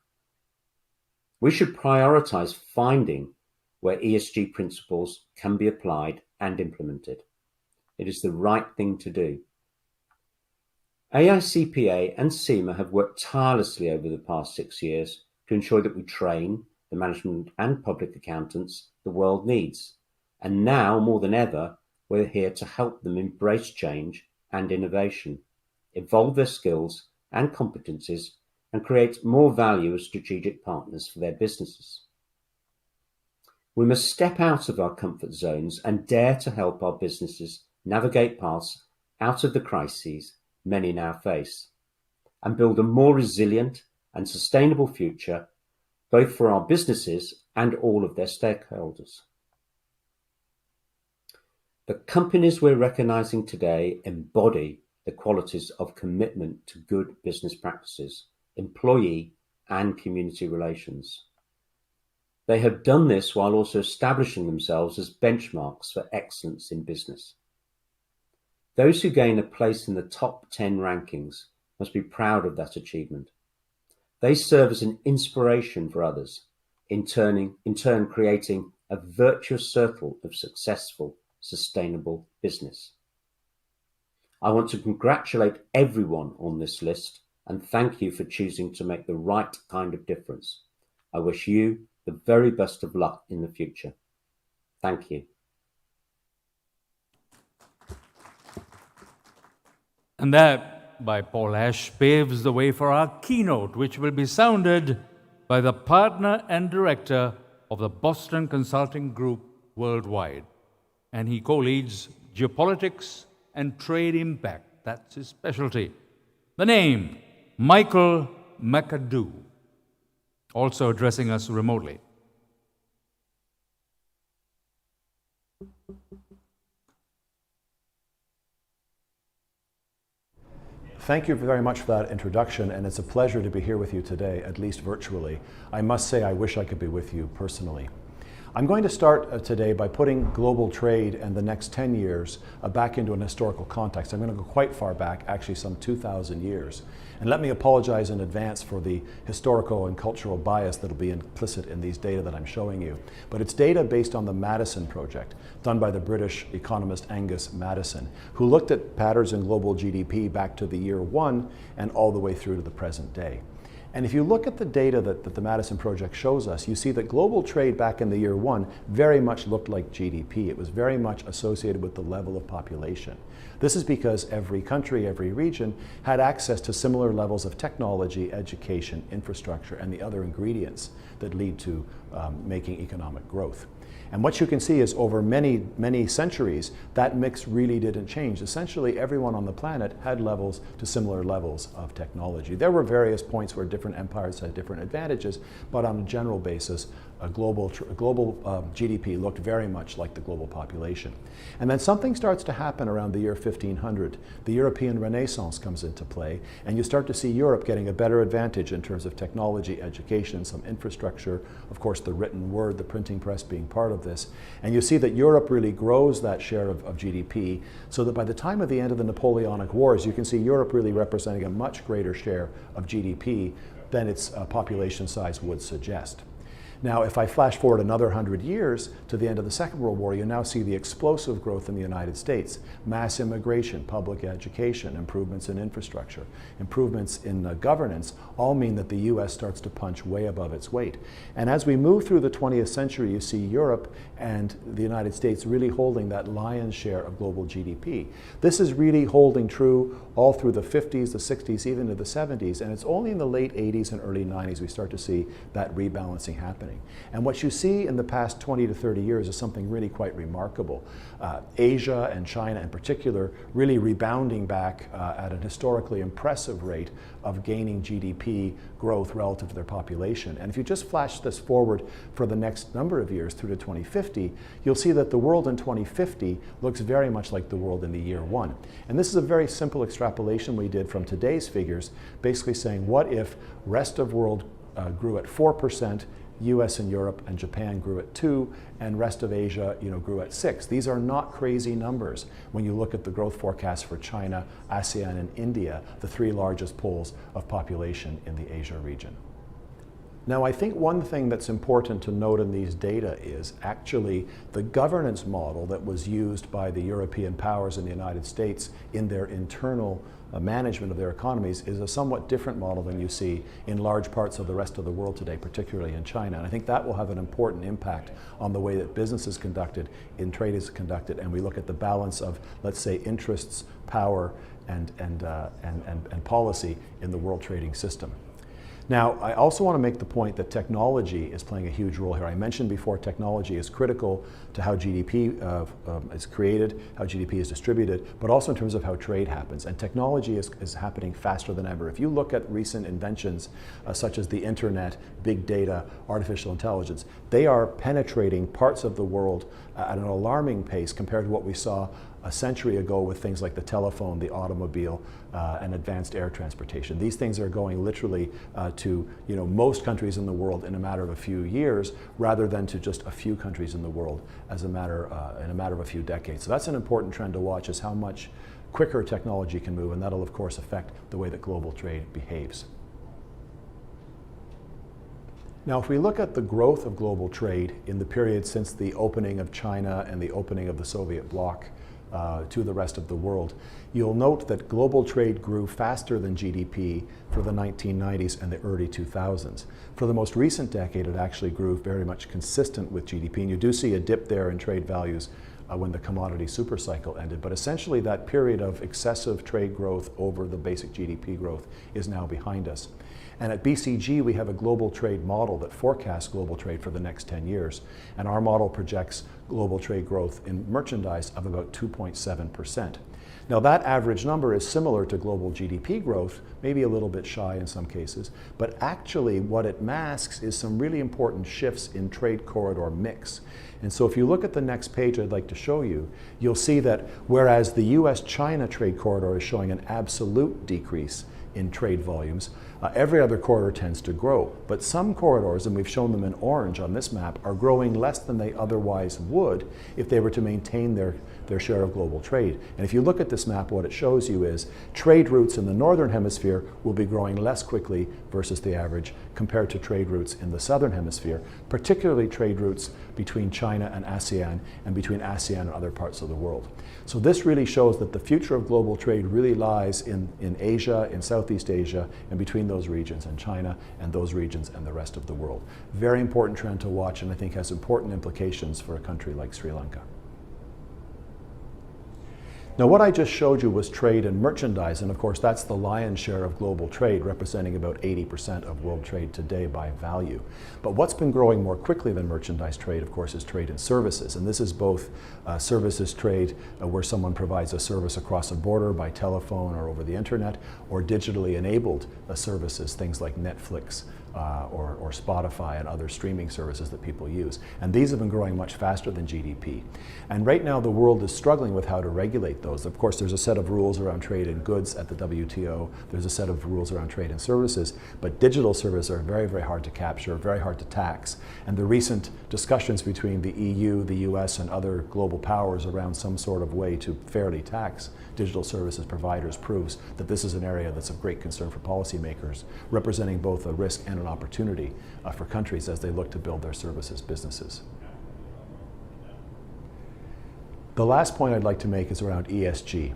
We should prioritize finding where ESG principles can be applied and implemented. It is the right thing to do. AICPA and CIMA have worked tirelessly over the past 6 years to ensure that we train the management and public accountants the world needs. And now, more than ever, we're here to help them embrace change and innovation, evolve their skills and competencies, and create more value as strategic partners for their businesses. We must step out of our comfort zones and dare to help our businesses navigate paths out of the crises many now face, and build a more resilient and sustainable future, both for our businesses and all of their stakeholders. The companies we're recognizing today embody the qualities of commitment to good business practices, employee and community relations. They have done this while also establishing themselves as benchmarks for excellence in business. Those who gain a place in the top 10 rankings must be proud of that achievement. They serve as an inspiration for others, in turn creating a virtuous circle of successful, sustainable business. I want to congratulate everyone on this list and thank you for choosing to make the right kind of difference. I wish you the very best of luck in the future. Thank you. And that, by Paul Ash, paves the way for our keynote, which will be sounded by the partner and director of the Boston Consulting Group worldwide. And he co-leads geopolitics and trade impact. That's his specialty. The name, Michael McAdoo, also addressing us remotely. Thank you very much for that introduction, and it's a pleasure to be here with you today, at least virtually. I must say I wish I could be with you personally. I'm going to start today by putting global trade and the next 10 years back into an historical context. I'm going to go quite far back, actually some 2,000 years. And let me apologize in advance for the historical and cultural bias that'll be implicit in these data that I'm showing you. But it's data based on the Madison project, done by the British economist Angus Madison, who looked at patterns in global GDP back to the year 1 and all the way through to the present day. And if you look at the data that the Madison Project shows us, you see that global trade back in the year 1 very much looked like GDP. It was very much associated with the level of population. This is because every country, every region had access to similar levels of technology, education, infrastructure, and the other ingredients that lead to making economic growth. And what you can see is over many, many centuries, that mix really didn't change. Essentially, everyone on the planet had levels to similar levels of technology. There were various points where different empires had different advantages, but on a general basis, a global GDP looked very much like the global population. And then something starts to happen around the year 1500. The European Renaissance comes into play, and you start to see Europe getting a better advantage in terms of technology, education, some infrastructure, of course the written word, the printing press being part of this. And you see that Europe really grows that share of GDP, so that by the time of the end of the Napoleonic Wars, you can see Europe really representing a much greater share of GDP than its population size would suggest. Now, if I flash forward another 100 years to the end of the Second World War, you now see the explosive growth in the United States. Mass immigration, public education, improvements in infrastructure, improvements in governance, all mean that the US starts to punch way above its weight. And as we move through the 20th century, you see Europe and the United States really holding that lion's share of global GDP. This is really holding true all through the 50s, the 60s, even to the 70s, and it's only in the late 80s and early 90s we start to see that rebalancing happen. happening. And what you see in the past 20 to 30 years is something really quite remarkable. Asia and China in particular really rebounding back at an historically impressive rate of gaining GDP growth relative to their population. And if you just flash this forward for the next number of years through to 2050, you'll see that the world in 2050 looks very much like the world in the year one. And this is a very simple extrapolation we did from today's figures, basically saying what if rest of world grew at 4%, US and Europe and Japan grew at 2%, and rest of Asia grew at 6%. These are not crazy numbers when you look at the growth forecasts for China, ASEAN, and India, the three largest poles of population in the Asia region. Now, I think one thing that's important to note in these data is actually the governance model that was used by the European powers in the United States in their internal management of their economies is a somewhat different model than you see in large parts of the rest of the world today, particularly in China. And I think that will have an important impact on the way that business is conducted, in trade is conducted, and we look at the balance of, let's say, interests, power, and policy in the world trading system. Now, I also want to make the point that technology is playing a huge role here. I mentioned before technology is critical to how GDP is created, how GDP is distributed, but also in terms of how trade happens. And technology is happening faster than ever. If you look at recent inventions such as the internet, big data, artificial intelligence, they are penetrating parts of the world at an alarming pace compared to what we saw a century ago with things like the telephone, the automobile, and advanced air transportation. These things are going literally to most countries in the world in a matter of a few years, rather than to just a few countries in the world as in a matter of a few decades. So that's an important trend to watch, is how much quicker technology can move, and that'll of course affect the way that global trade behaves. Now, if we look at the growth of global trade in the period since the opening of China and the opening of the Soviet bloc to the rest of the world, you'll note that global trade grew faster than GDP for the 1990s and the early 2000s. For the most recent decade, it actually grew very much consistent with GDP, and you do see a dip there in trade values when the commodity supercycle ended. But essentially that period of excessive trade growth over the basic GDP growth is now behind us. And at BCG, we have a global trade model that forecasts global trade for the next 10 years. And our model projects global trade growth in merchandise of about 2.7%. Now, that average number is similar to global GDP growth, maybe a little bit shy in some cases, but actually what it masks is some really important shifts in trade corridor mix. And so if you look at the next page I'd like to show you, you'll see that whereas the US-China trade corridor is showing an absolute decrease in trade volumes, every other corridor tends to grow. But some corridors, and we've shown them in orange on this map, are growing less than they otherwise would if they were to maintain their share of global trade. And if you look at this map, what it shows you is trade routes in the northern hemisphere will be growing less quickly versus the average compared to trade routes in the southern hemisphere, particularly trade routes between China and ASEAN and between ASEAN and other parts of the world. So this really shows that the future of global trade really lies in Asia, in Southeast Asia, and between those regions, and China and those regions and the rest of the world. Very important trend to watch, and I think has important implications for a country like Sri Lanka. Now, what I just showed you was trade and merchandise, and of course that's the lion's share of global trade, representing about 80% of world trade today by value. But what's been growing more quickly than merchandise trade, of course, is trade and services. And this is both services trade, where someone provides a service across a border by telephone or over the internet, or digitally enabled services, things like Netflix, or Spotify and other streaming services that people use. And these have been growing much faster than GDP. And right now the world is struggling with how to regulate those. Of course, there's a set of rules around trade in goods at the WTO. There's a set of rules around trade in services, but digital services are very, very hard to capture, very hard to tax. And the recent discussions between the EU, the US, and other global powers around some sort of way to fairly tax digital services providers proves that this is an area that's of great concern for policymakers, representing both a risk and an opportunity for countries as they look to build their services businesses. The last point I'd like to make is around ESG,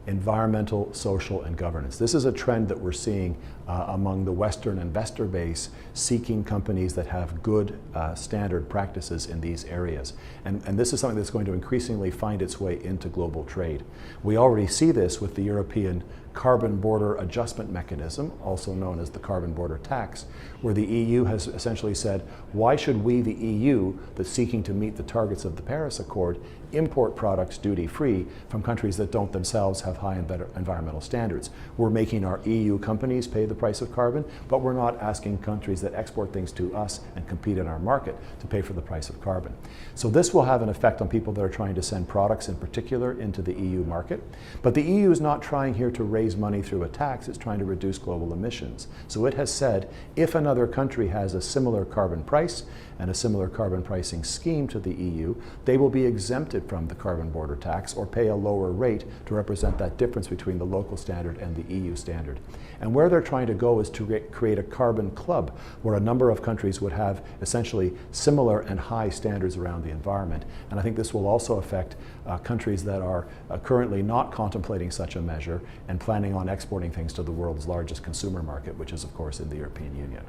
environmental, social, and governance. This is a trend that we're seeing among the Western investor base seeking companies that have good standard practices in these areas. And this is something that's going to increasingly find its way into global trade. We already see this with the European carbon border adjustment mechanism, also known as the carbon border tax, where the EU has essentially said, why should we, the EU, that's seeking to meet the targets of the Paris Accord, import products duty-free from countries that don't themselves have high and better environmental standards? We're making our EU companies pay the price of carbon, but we're not asking countries that export things to us and compete in our market to pay for the price of carbon. So this will have an effect on people that are trying to send products in particular into the EU market. But the EU is not trying here to raise money through a tax, it's trying to reduce global emissions. So it has said, if another country has a similar carbon price and a similar carbon pricing scheme to the EU, they will be exempted from the carbon border tax or pay a lower rate to represent that difference between the local standard and the EU standard. And where they're trying to go is to create a carbon club where a number of countries would have essentially similar and high standards around the environment. And I think this will also affect countries that are currently not contemplating such a measure and planning on exporting things to the world's largest consumer market, which is of course in the European Union.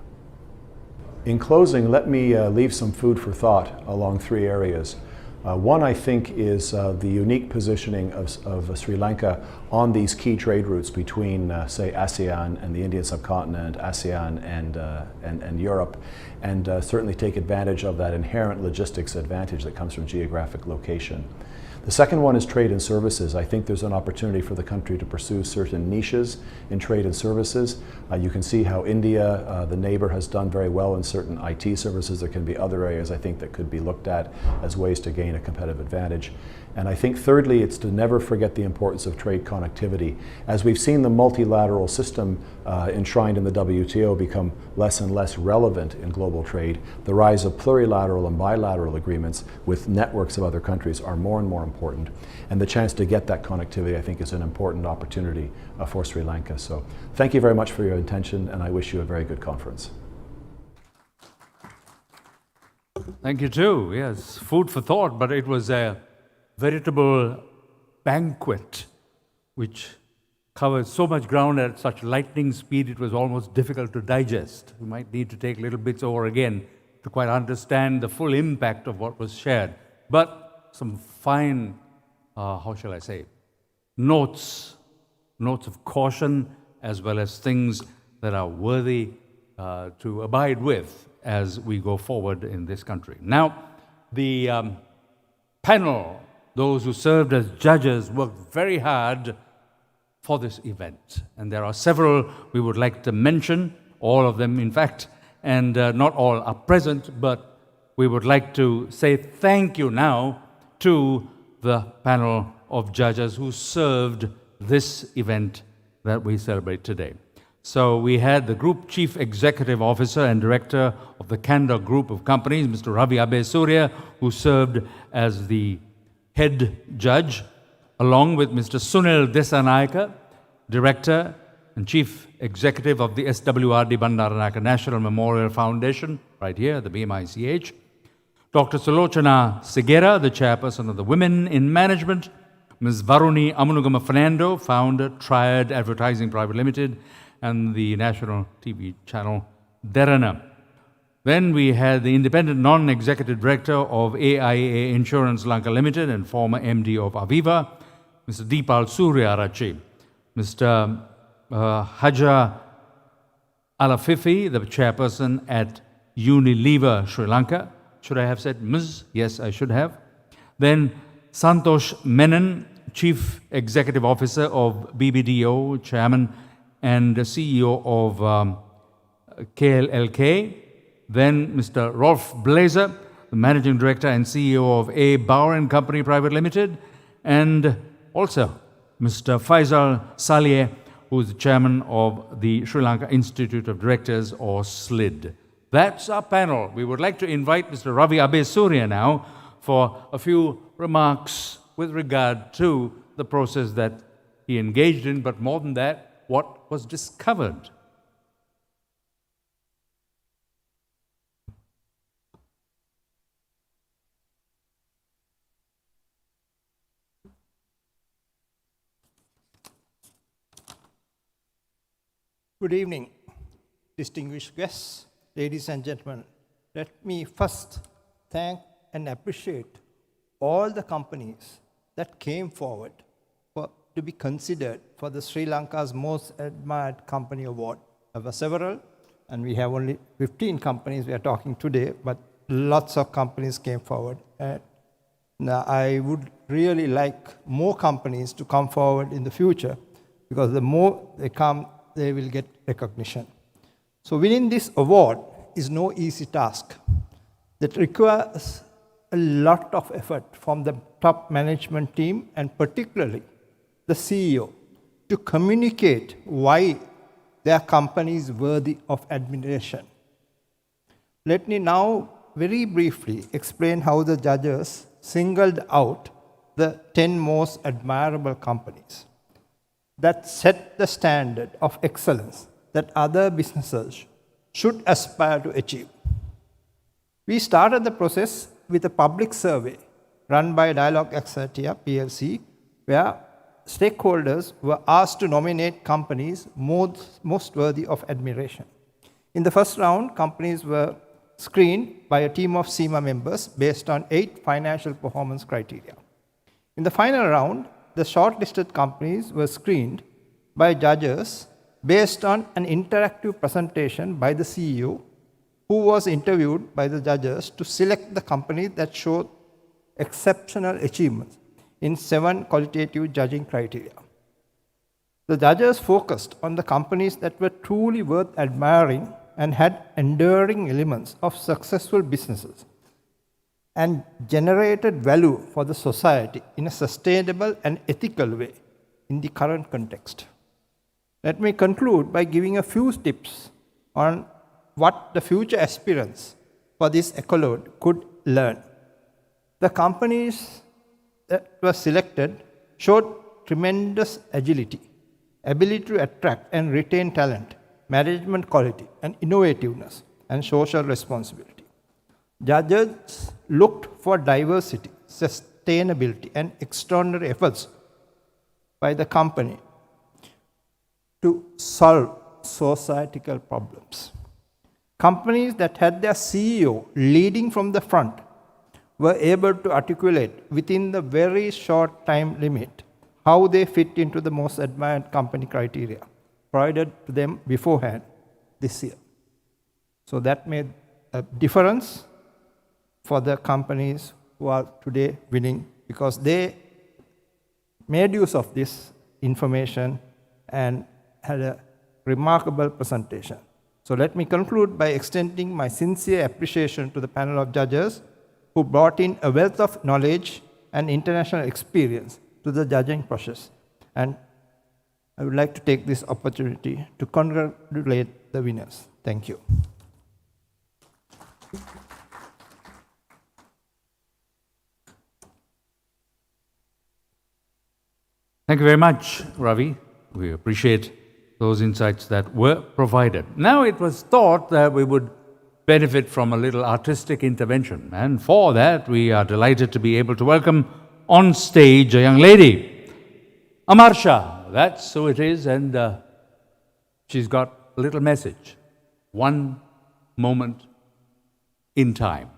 In closing, let me leave some food for thought along three areas. One, I think, is the unique positioning of Sri Lanka on these key trade routes between, say, ASEAN and the Indian subcontinent, ASEAN and Europe, and certainly take advantage of that inherent logistics advantage that comes from geographic location. The second one is trade and services. I think there's an opportunity for the country to pursue certain niches in trade and services. You can see how India, the neighbor, has done very well in certain IT services. There can be other areas, I think, that could be looked at as ways to gain a competitive advantage. And I think thirdly, it's to never forget the importance of trade connectivity. As we've seen the multilateral system enshrined in the WTO become less and less relevant in global trade, the rise of plurilateral and bilateral agreements with networks of other countries are more and more important. And the chance to get that connectivity, I think, is an important opportunity for Sri Lanka. So thank you very much for your attention, and I wish you a very good conference. Thank you too. Yes, food for thought, but it was a veritable banquet which covered so much ground at such lightning speed it was almost difficult to digest. We might need to take little bits over again to quite understand the full impact of what was shared. But some fine, how shall I say, notes of caution, as well as things that are worthy to abide with as we go forward in this country. Now, the panel, those who served as judges, worked very hard for this event. And there are several we would like to mention, all of them in fact, and not all are present, but we would like to say thank you now to the panel of judges who served this event that we celebrate today. So we had the Group Chief Executive Officer and Director of the Kanda Group of Companies, Mr. Ravi Abesurya, who served as the head judge, along with Mr. Sunil Desanayake, Director and Chief Executive of the SWRD Bandaranayake National Memorial Foundation, right here, the BMICH, Dr. Sulochana Segera, the Chairperson of the Women in Management, Ms. Varuni Amunugama Fernando, founder, Triad Advertising Private Limited, and the national TV channel Derana. Then we had the independent non-executive director of AIA Insurance Lanka Limited and former MD of Aviva, Mr. Deepal Suryarachi, Mr. Haja Alafifi, the chairperson at Unilever Sri Lanka. Should I have said Ms? Yes, I should have. Then Santosh Menon, Chief Executive Officer of BBDO, Chairman and CEO of KLLK. Then Mr. Rolf Blazer, the Managing Director and CEO of A. Bauer & Company Private Limited. And also Mr. Faisal Saleh, who is the Chairman of the Sri Lanka Institute of Directors, or SLID. That's our panel. We would like to invite Mr. Ravi Abesurya now for a few remarks with regard to the process that he engaged in, but more than that, what was discovered. Good evening, distinguished guests, ladies and gentlemen. Let me first thank and appreciate all the companies that came forward for to be considered for the Sri Lanka's Most Admired Company Award. There were several, and we have only 15 companies we are talking today, but lots of companies came forward. Now, I would really like more companies to come forward in the future, because the more they come, they will get recognition. So winning this award is no easy task. That requires a lot of effort from the top management team, and particularly the CEO, to communicate why their company is worthy of admiration. Let me now very briefly explain how the judges singled out the 10 most admirable companies that set the standard of excellence that other businesses should aspire to achieve. We started the process with a public survey run by Dialogue Exertia PLC, where stakeholders were asked to nominate companies most worthy of admiration. In the first round, companies were screened by a team of SEMA members based on 8 financial performance criteria. In the final round, the shortlisted companies were screened by judges based on an interactive presentation by the CEO, who was interviewed by the judges to select the company that showed exceptional achievements in 7 qualitative judging criteria. The judges focused on the companies that were truly worth admiring and had enduring elements of successful businesses and generated value for the society in a sustainable and ethical way in the current context. Let me conclude by giving a few tips on what the future aspirants for this accolade could learn. The companies that were selected showed tremendous agility, ability to attract and retain talent, management quality and innovativeness, and social responsibility. Judges looked for diversity, sustainability, and extraordinary efforts by the company to solve societal problems. Companies that had their CEO leading from the front were able to articulate within the very short time limit how they fit into the most admired company criteria provided to them beforehand this year. So that made a difference for the companies who are today winning, because they made use of this information and had a remarkable presentation. So let me conclude by extending my sincere appreciation to the panel of judges who brought in a wealth of knowledge and international experience to the judging process. And I would like to take this opportunity to congratulate the winners. Thank you. Thank you very much, Ravi. We appreciate those insights that were provided. Now, it was thought that we would benefit from a little artistic intervention, and for that we are delighted to be able to welcome on stage a young lady, Amarsha. That's who it is, and she's got a little message. One moment in time.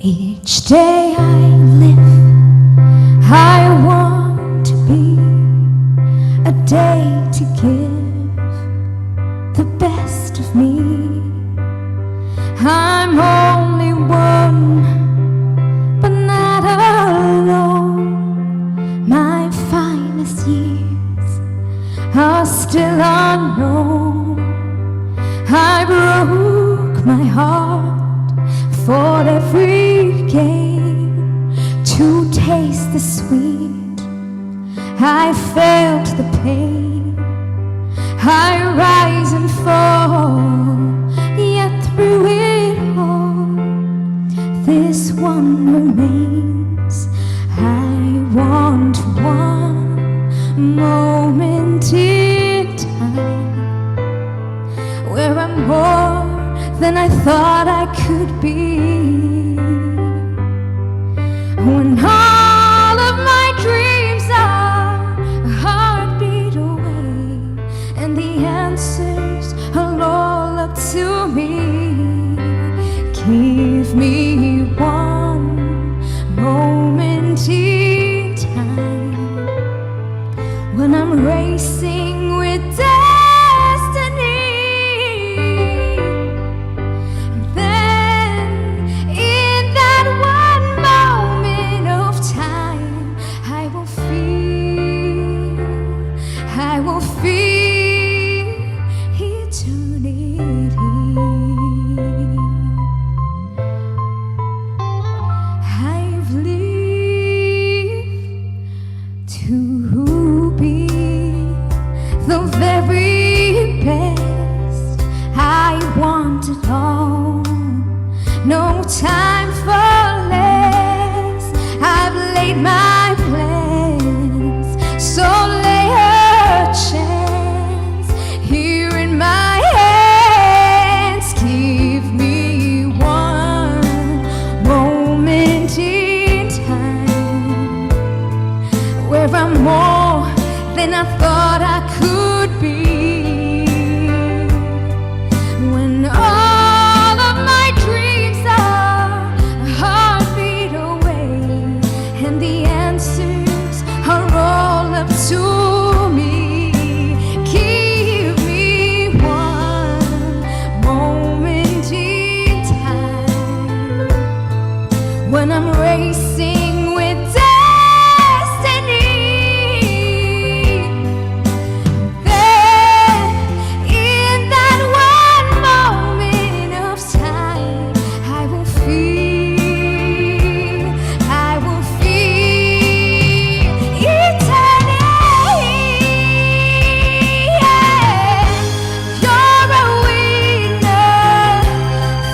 Each day I live, I want to be a day to give the best of me. I'm only one, but not alone. My finest years are still unknown. I broke my heart for every gain to taste the sweet. I felt the pain. I rise and fall, yet through it all, this one remains. I want one moment in time where I'm more than I thought I could be. When all of my dreams are a heartbeat away, and the answers are all up to me. Give me one moment in time when I'm racing with destiny. Then in that one moment of time, I will feel eternity. I've lived to be the very best. I want it all, no time for less. I've laid my plans, so lay a chance here in my hands. Give me one moment in time where I'm more than I thought I could be. When all of my dreams are a heartbeat away, and the answers are all up to me. Give me one moment in time when I'm racing with destiny. Then in that one moment of time, I will feel eternity. You're a winner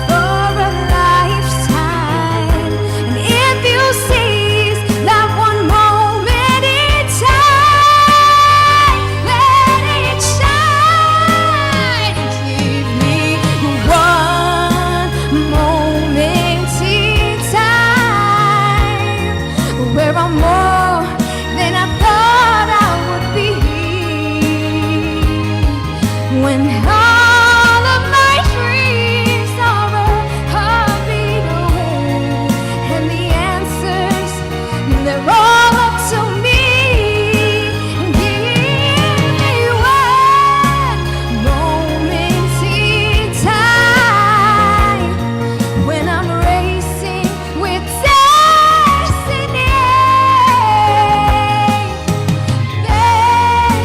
for a lifetime, and if you seize that one moment in time, let it shine. Give me one moment in time where I'm more than I thought I would be. When all of my dreams are a heartbeat away, and the answers, they're all up to me. Give me one moment in time when I'm racing with destiny. Then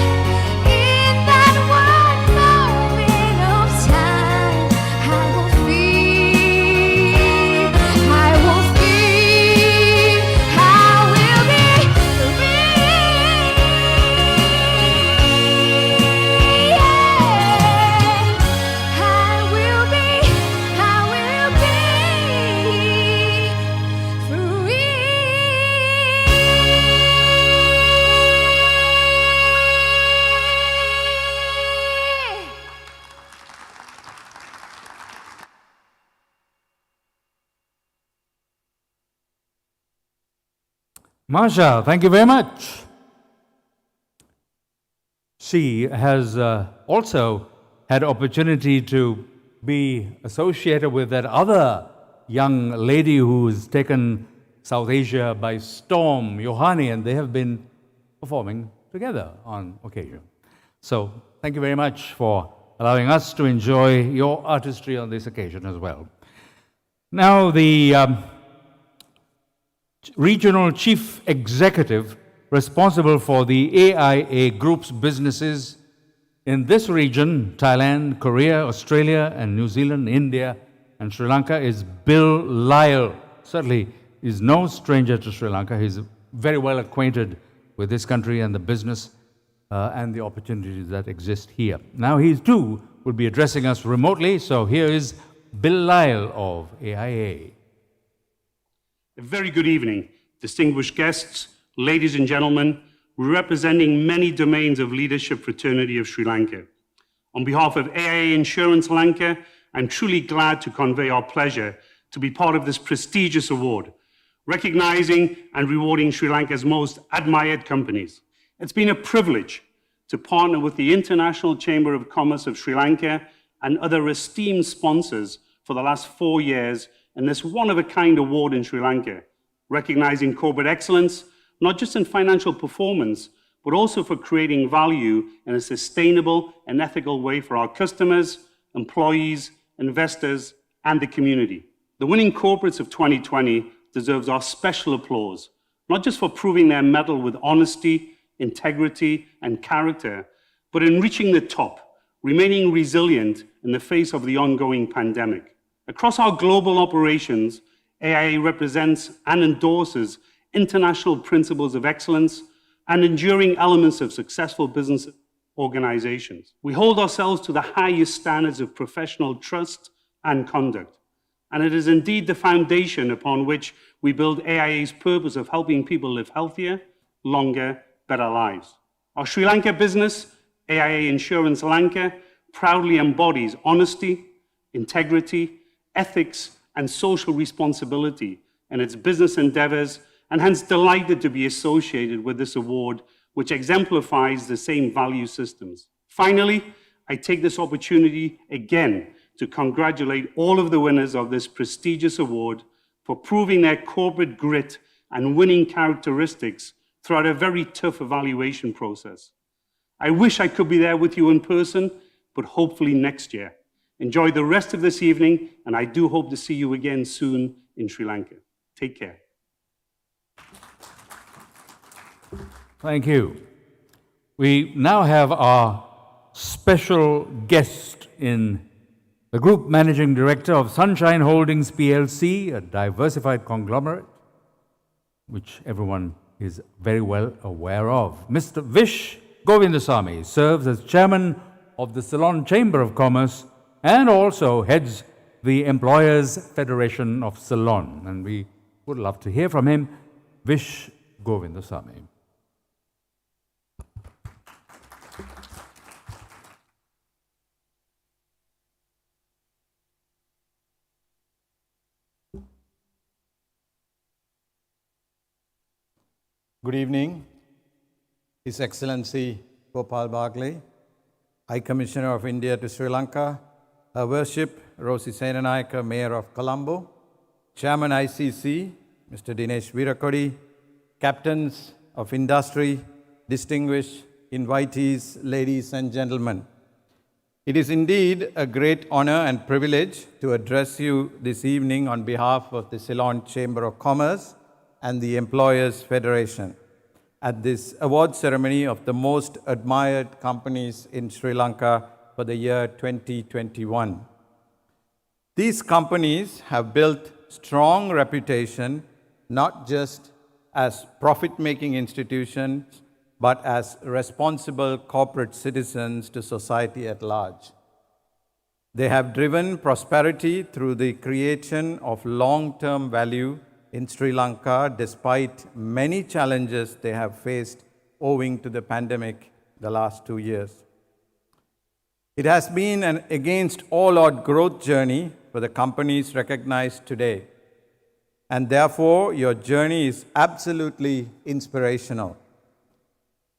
in that one moment of time, I will feel, I will Masha, thank you very much. She has also had opportunity to be associated with that other young lady who's taken South Asia by storm, Yohani, and they have been performing together on occasion. So thank you very much for allowing us to enjoy your artistry on this occasion as well. Now, the Regional Chief Executive responsible for the AIA Group's businesses in this region, Thailand, Korea, Australia, and New Zealand, India, and Sri Lanka, is Bill Lyle. Certainly is no stranger to Sri Lanka. He's very well acquainted with this country and the business and the opportunities that exist here. Now he too will be addressing us remotely, so here is Bill Lyle of AIA. A very good evening, distinguished guests, ladies and gentlemen, representing many domains of leadership fraternity of Sri Lanka. On behalf of AIA Insurance Lanka I'm truly glad to convey our pleasure to be part of this prestigious award, recognizing and rewarding Sri Lanka's most admired companies. It's been a privilege to partner with the International Chamber of Commerce of Sri Lanka and other esteemed sponsors for the last 4 years in this one-of-a-kind award in Sri Lanka, recognizing corporate excellence, not just in financial performance, but also for creating value in a sustainable and ethical way for our customers, employees, investors, and the community. The winning corporates of 2020 deserves our special applause, not just for proving their mettle with honesty, integrity, and character, but in reaching the top, remaining resilient in the face of the ongoing pandemic. Across our global operations, AIA represents and endorses international principles of excellence and enduring elements of successful business organizations. We hold ourselves to the highest standards of professional trust and conduct, and it is indeed the foundation upon which we build AIA's purpose of helping people live healthier, longer, better lives. Our Sri Lanka business, AIA Insurance Lanka, proudly embodies honesty, integrity, ethics, and social responsibility in its business endeavors, and hence delighted to be associated with this award, which exemplifies the same value systems. Finally, I take this opportunity again to congratulate all of the winners of this prestigious award for proving their corporate grit and winning characteristics throughout a very tough evaluation process. I wish I could be there with you in person, but hopefully next year. Enjoy the rest of this evening, and I do hope to see you again soon in Sri Lanka. Take care. Thank you. We now have our special guest in the Group Managing Director of Sunshine Holdings PLC, a diversified conglomerate, which everyone is very well aware of. Mr. Vish Govindasamy serves as Chairman of the Ceylon Chamber of Commerce and also heads the Employers Federation of Ceylon. And we would love to hear from him. Vish Govindasamy. Good evening, His Excellency Gopal Bagley, High Commissioner of India to Sri Lanka, Her Worship Rosi Senanayake, Mayor of Colombo, Chairman ICC, Mr. Dinesh Virakodi, Captains of Industry, distinguished invitees, ladies and gentlemen. It is indeed a great honor and privilege to address you this evening on behalf of the Ceylon Chamber of Commerce and the Employers Federation at this award ceremony of the most admired companies in Sri Lanka for the year 2021. These companies have built strong reputation, not just as profit-making institutions, but as responsible corporate citizens to society at large. They have driven prosperity through the creation of long-term value in Sri Lanka, despite many challenges they have faced owing to the pandemic the last 2 years. It has been an against all-odds growth journey for the companies recognized today, and therefore your journey is absolutely inspirational.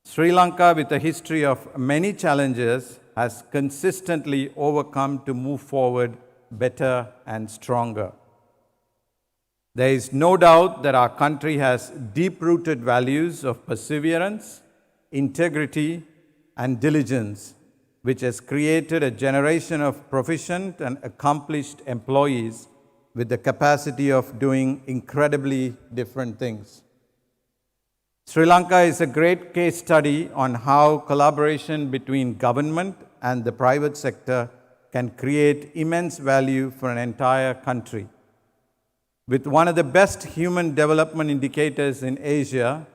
Sri Lanka, with a history of many challenges, has consistently overcome to move forward better and stronger. There is no doubt that our country has deep-rooted values of perseverance, integrity, and diligence, which has created a generation of proficient and accomplished employees with the capacity of doing incredibly different things. Sri Lanka is a great case study on how collaboration between government and the private sector can create immense value for an entire country. With one of the best human development indicators in Asia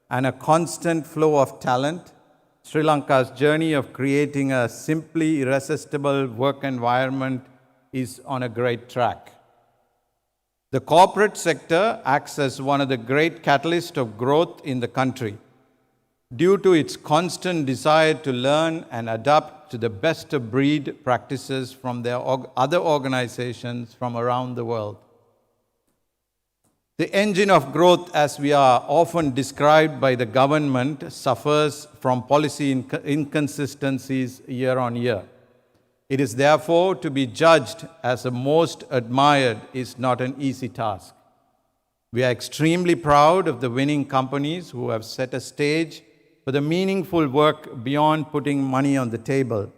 and a constant flow of talent, Sri Lanka's journey of creating a simply irresistible work environment is on a great track. The corporate sector acts as one of the great catalysts of growth in the country. due to its constant desire to learn and adapt to the best-of-breed practices from their other organizations from around the world. The engine of growth, as we are often described by the government, suffers from policy inconsistencies year on year. It is therefore to be judged as a most admired is not an easy task. We are extremely proud of the winning companies who have set a stage for the meaningful work beyond putting money on the table.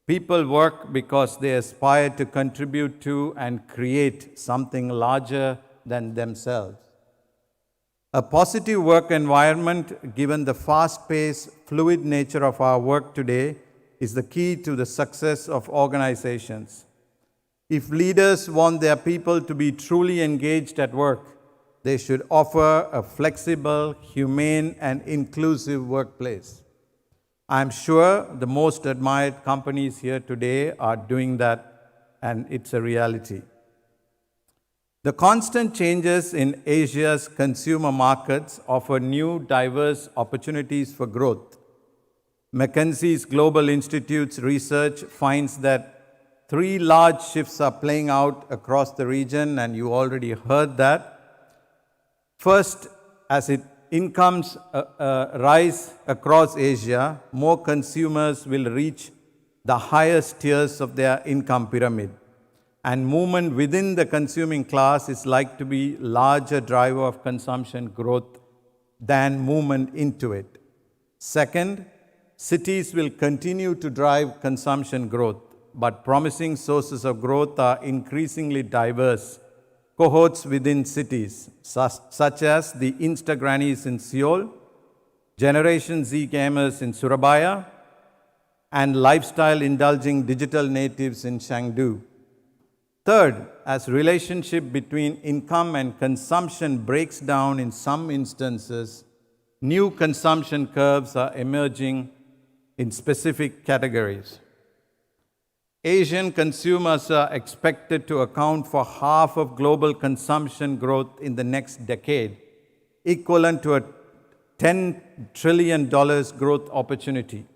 People work because they aspire to contribute to and create something larger than themselves. A positive work environment, given the fast-paced, fluid nature of our work today, is the key to the success of organizations. If leaders want their people to be truly engaged at work, they should offer a flexible, humane, and inclusive workplace. I'm sure the most admired companies here today are doing that, and it's a reality. The constant changes in Asia's consumer markets offer new, diverse opportunities for growth. McKinsey's Global Institute's research finds that 3 large shifts are playing out across the region, and you already heard that. First, as incomes rise across Asia, more consumers will reach the highest tiers of their income pyramid. And movement within the consuming class is likely to be a larger driver of consumption growth than movement into it. Second, cities will continue to drive consumption growth, but promising sources of growth are increasingly diverse. Cohorts within cities, such as the Insta-grannies in Seoul, Generation Z gamers in Surabaya, and lifestyle-indulging digital natives in Chengdu. Third, as relationship between income and consumption breaks down in some instances, new consumption curves are emerging in specific categories. Asian consumers are expected to account for half of global consumption growth in the next decade, equivalent to a $10 trillion growth opportunity.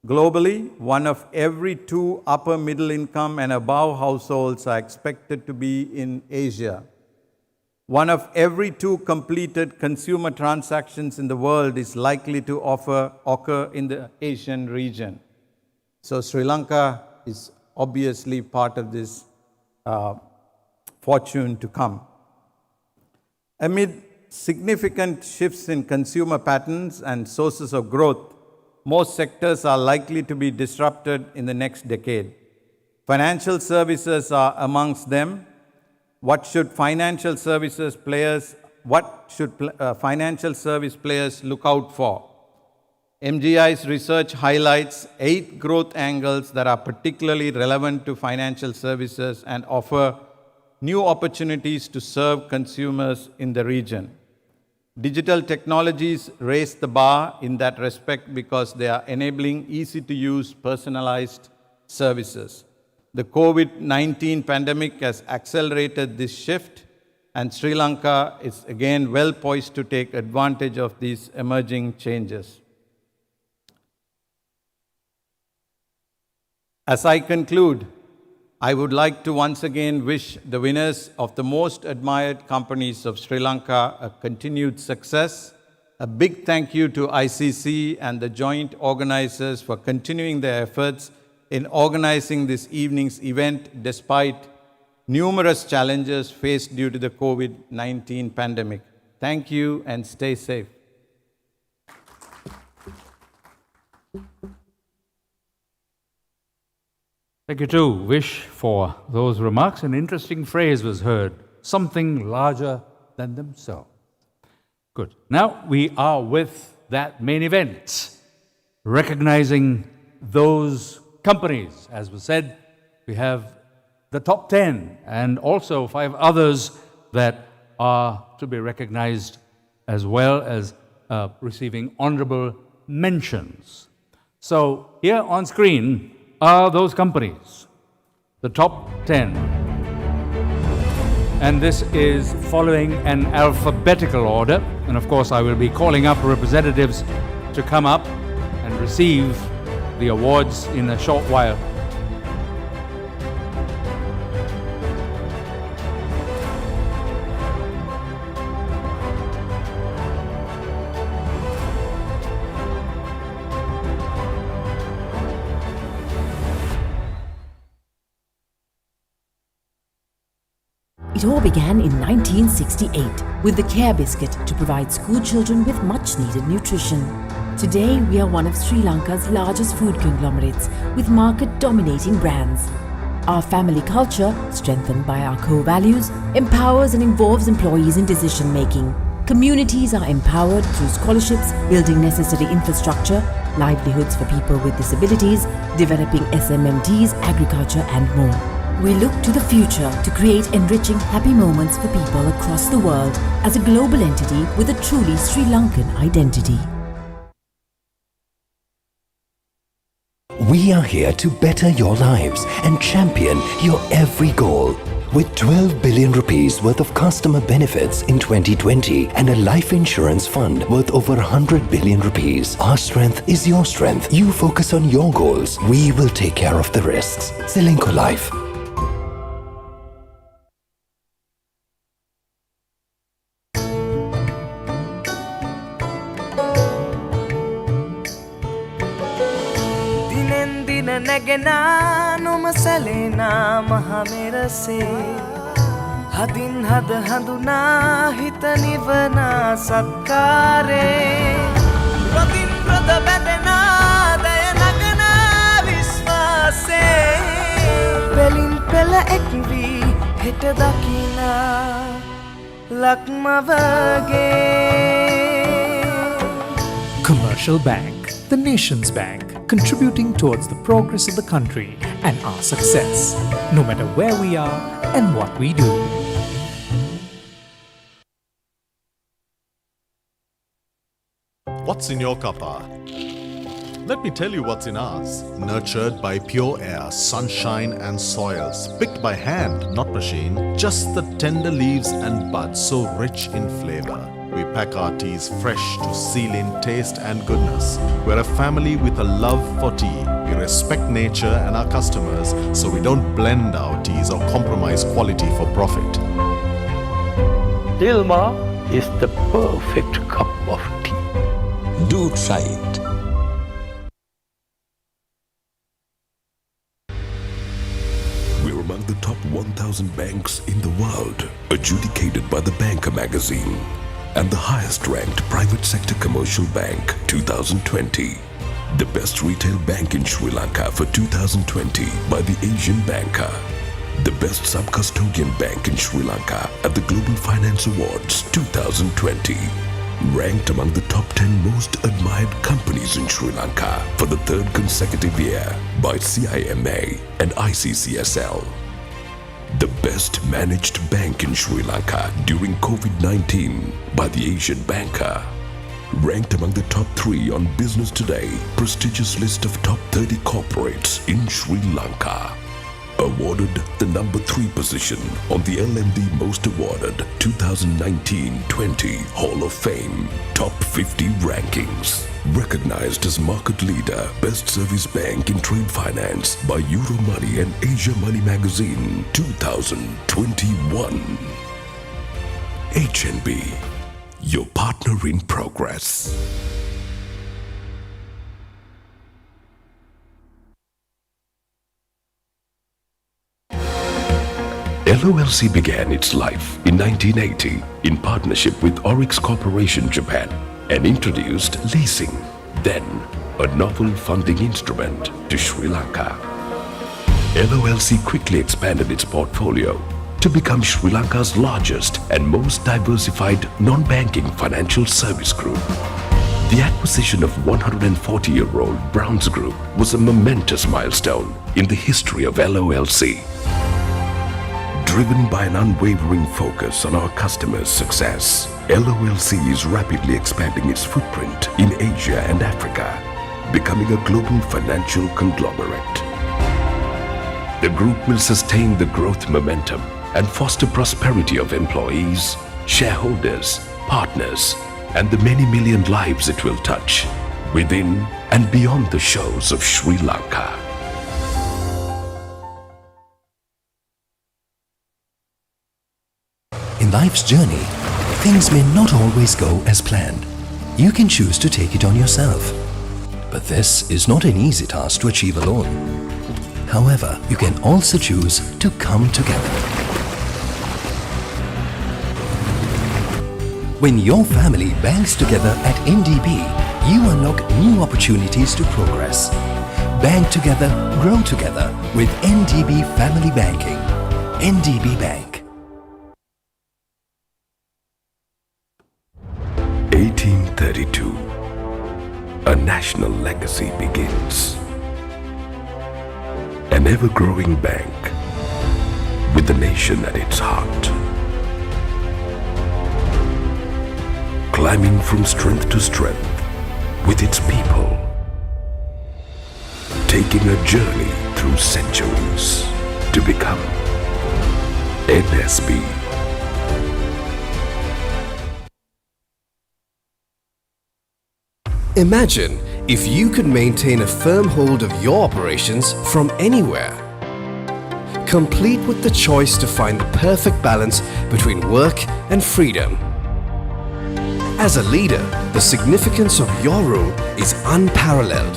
Globally, 1 of every 2 upper middle income and above households are expected to be in Asia. 1 of every 2 completed consumer transactions in the world is likely to occur in the Asian region. So Sri Lanka is obviously part of this fortune to come. Amid significant shifts in consumer patterns and sources of growth, most sectors are likely to be disrupted in the next decade. Financial services are amongst them. What should financial service players look out for? MGI's research highlights 8 growth angles that are particularly relevant to financial services and offer new opportunities to serve consumers in the region. Digital technologies raise the bar in that respect because they are enabling easy-to-use, personalized services. The COVID-19 pandemic has accelerated this shift, and Sri Lanka is again well poised to take advantage of these emerging changes. As I conclude, I would like to once again wish the winners of the most admired companies of Sri Lanka a continued success. A big thank you to ICC and the joint organizers for continuing their efforts in organizing this evening's event despite numerous challenges faced due to the COVID-19 pandemic. Thank you and stay safe. Thank you too, Vish, for those remarks. An interesting phrase was heard, something larger than themselves. Good. Now we are with that main event, recognizing those companies. As was said, we have the top 10 and also 5 others that are to be recognized as well as receiving honorable mentions. So here on screen are those companies, the top 10. And this is following an alphabetical order. And of course, I will be calling up representatives to come up and receive the awards in a short while. It all began in 1968 with the Care Biscuit to provide school children with much needed nutrition. Today, we are one of Sri Lanka's largest food conglomerates with market-dominating brands. Our family culture, strengthened by our core values, empowers and involves employees in decision-making. Communities are empowered through scholarships, building necessary infrastructure, livelihoods for people with disabilities, developing SMMTs, agriculture and more. We look to the future to create enriching happy moments for people across the world as a global entity with a truly Sri Lankan identity. We are here to better your lives and champion your every goal. With 12 billion rupees worth of customer benefits in 2020 and a life insurance fund worth over 100 billion rupees, our strength is your strength. You focus on your goals. We will take care of the risks. Selinco Life. නැගෙනා නොමසැලෙනා මහමෙරසේ හදින් හද හඳුනා හිත නිවනා සත්කාරේ රොදින් රොද බැඳෙනා දය නගනා විශ්වාසේ පෙලින් පෙළ එක්වී හෙට දකිනා ලක්මවගේ Commercial Bank, the nation's bank, contributing towards the progress of the country and our success, no matter where we are and what we do. What's in your cuppa? Let me tell you what's in ours. Nurtured by pure air, sunshine and soils. Picked by hand, not machine. Just the tender leaves and buds, so rich in flavor. We pack our teas fresh to seal in taste and goodness. We're a family with a love for tea. We respect nature and our customers, so we don't blend our teas or compromise quality for profit. Dilma is the perfect cup of tea. Do try it. We're among the top 1,000 banks in the world, adjudicated by the Banker magazine, and the highest ranked private sector commercial bank 2020. The best retail bank in Sri Lanka for 2020 by the Asian Banker. The best sub-custodian bank in Sri Lanka at the Global Finance Awards 2020. Ranked among the top 10 most admired companies in Sri Lanka for the third consecutive year by CIMA and ICCSL. The best managed bank in Sri Lanka during COVID-19 by the Asian Banker. Ranked among the top 3 on Business Today prestigious list of top 30 corporates in Sri Lanka. Awarded the number 3 position on the LND Most Awarded 2019-20 Hall of Fame Top 50 Rankings. Recognized as market leader, best service bank in trade finance by Euromoney and Asia Money Magazine 2021. HNB, your partner in progress. LOLC began its life in 1980 in partnership with Oryx Corporation Japan and introduced leasing, then a novel funding instrument to Sri Lanka. LOLC quickly expanded its portfolio to become Sri Lanka's largest and most diversified non-banking financial service group. The acquisition of 140-year-old Browns Group was a momentous milestone in the history of LOLC. Driven by an unwavering focus on our customers' success, LOLC is rapidly expanding its footprint in Asia and Africa, becoming a global financial conglomerate. The group will sustain the growth momentum and foster prosperity of employees, shareholders, partners, and the many million lives it will touch, within and beyond the shores of Sri Lanka. In life's journey, things may not always go as planned. You can choose to take it on yourself. But this is not an easy task to achieve alone. However, you can also choose to come together. When your family banks together at NDB, you unlock new opportunities to progress. Bank together, grow together with NDB Family Banking. NDB Bank. 1832. A national legacy begins. An ever-growing bank with the nation at its heart. Climbing from strength to strength with its people. Taking a journey through centuries to become NSB. Imagine if you could maintain a firm hold of your operations from anywhere. Complete with the choice to find the perfect balance between work and freedom. As a leader, the significance of your role is unparalleled.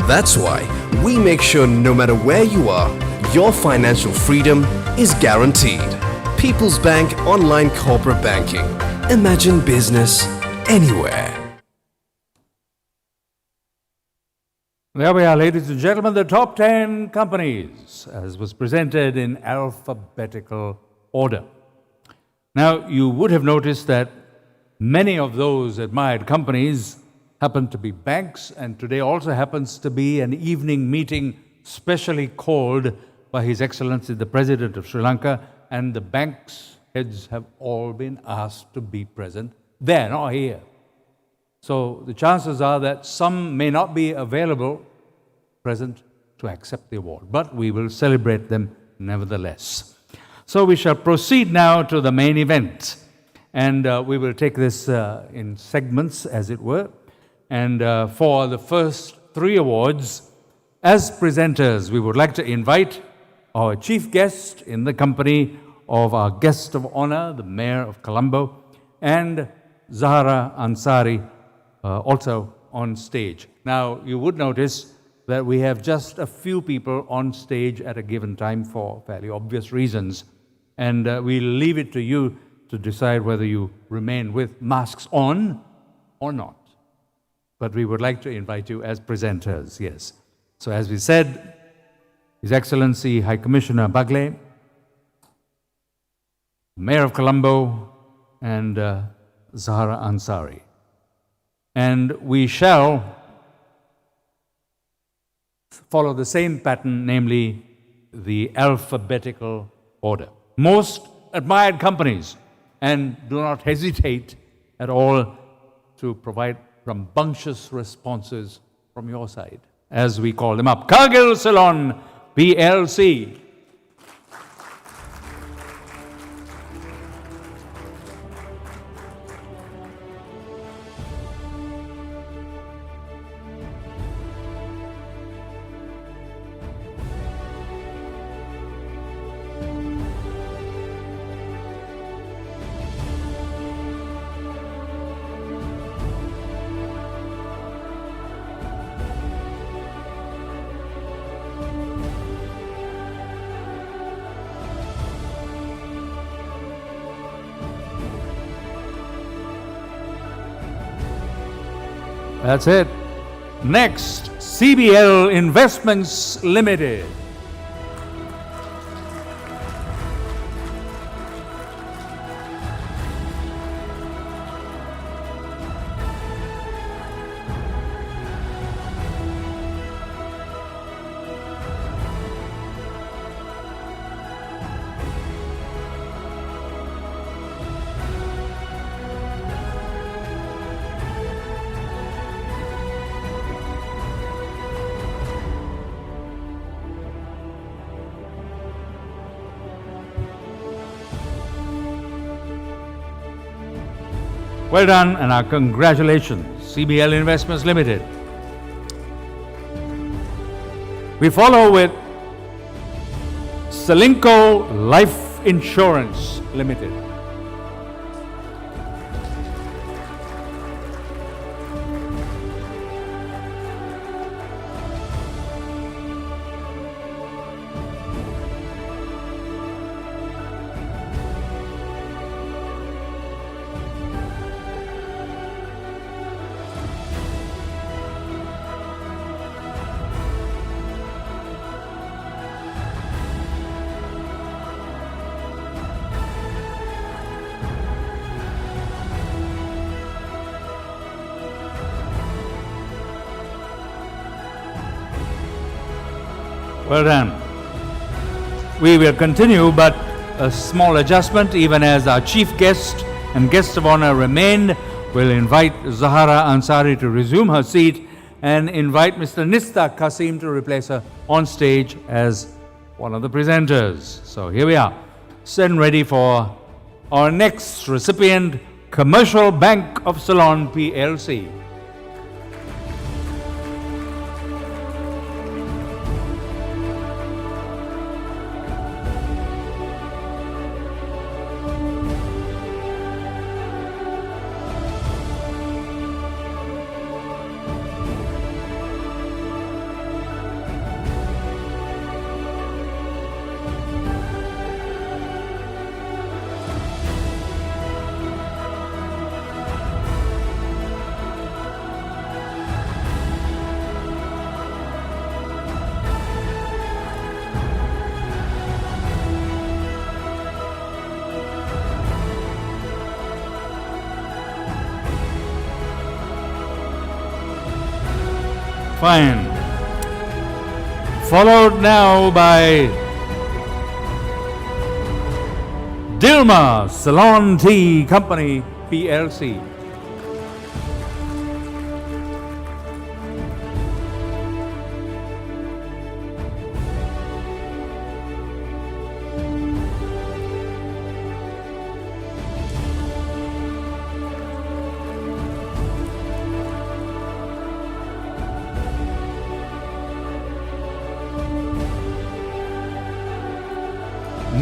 That's why we make sure no matter where you are, your financial freedom is guaranteed. People's Bank Online Corporate Banking. Imagine business anywhere. There we are, ladies and gentlemen, the top 10 companies, as was presented in alphabetical order. Now, you would have noticed that many of those admired companies happen to be banks, and today also happens to be an evening meeting specially called by His Excellency the President of Sri Lanka, and the banks' heads have all been asked to be present. They're not here. So the chances are that some may not be available present to accept the award, but we will celebrate them nevertheless. So we shall proceed now to the main event, and we will take this in segments, as it were. And for the first 3 awards, as presenters, we would like to invite our chief guest in the company of our guest of honor, the Mayor of Colombo, and Zahra Ansari, also on stage. Now, you would notice that we have just a few people on stage at a given time for fairly obvious reasons, and we'll leave it to you to decide whether you remain with masks on or not. But we would like to invite you as presenters, yes. So as we said, His Excellency High Commissioner Bagle, Mayor of Colombo, and Zahra Ansari. And we shall follow the same pattern, namely the alphabetical order. Most admired companies, and do not hesitate at all to provide rambunctious responses from your side, as we call them up. Cargill Ceylon PLC. That's it. Next, CBL Investments Limited. Well done, and our congratulations. CBL Investments Limited. We follow with Selinco Life Insurance Limited. Well done. We will continue, but a small adjustment, even as our chief guest and guest of honor remain. We'll invite Zahara Ansari to resume her seat and invite Mr. Nista Kasim to replace her on stage as one of the presenters. So here we are. Stand ready for our next recipient, Commercial Bank of Ceylon PLC. Fine. Followed now by Dilma Ceylon Tea Company PLC.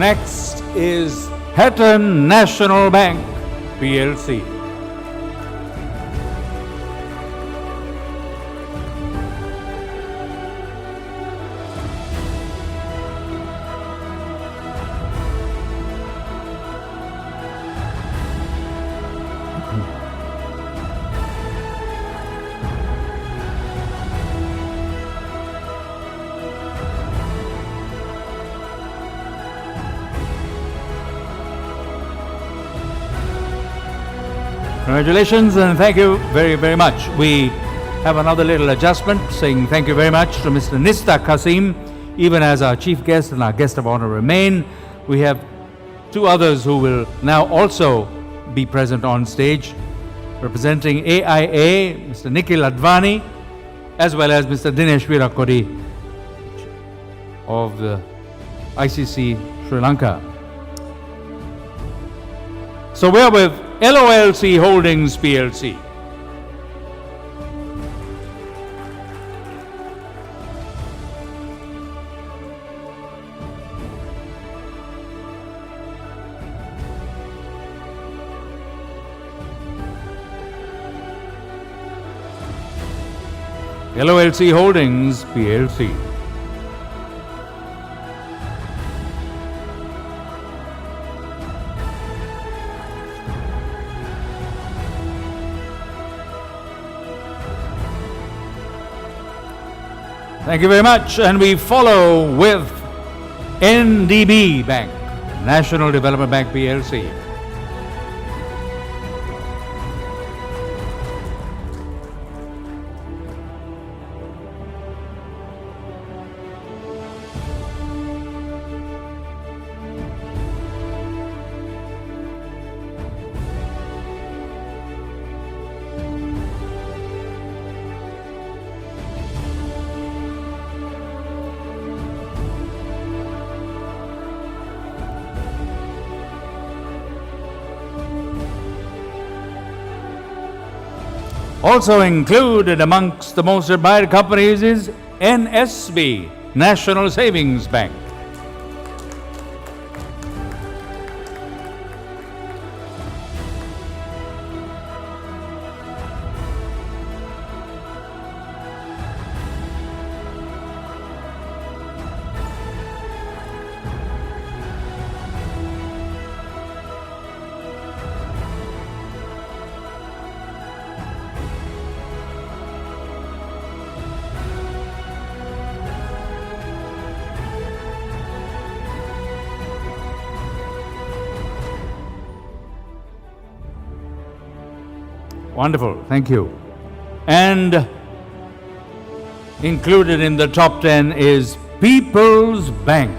Next is Hatton National Bank PLC. Congratulations and thank you very, very much. We have another little adjustment saying thank you very much to Mr. Nista Kasim, even as our chief guest and our guest of honor remain. We have two others who will now also be present on stage, representing AIA, Mr. Nikhil Advani, as well as Mr. Dinesh Virakodi of the ICC Sri Lanka. So we're with LOLC Holdings PLC. LOLC Holdings PLC. Thank you very much. And we follow with NDB Bank, National Development Bank PLC. Also included amongst the most admired companies is NSB, National Savings Bank. Wonderful, thank you. And included in the top 10 is People's Bank.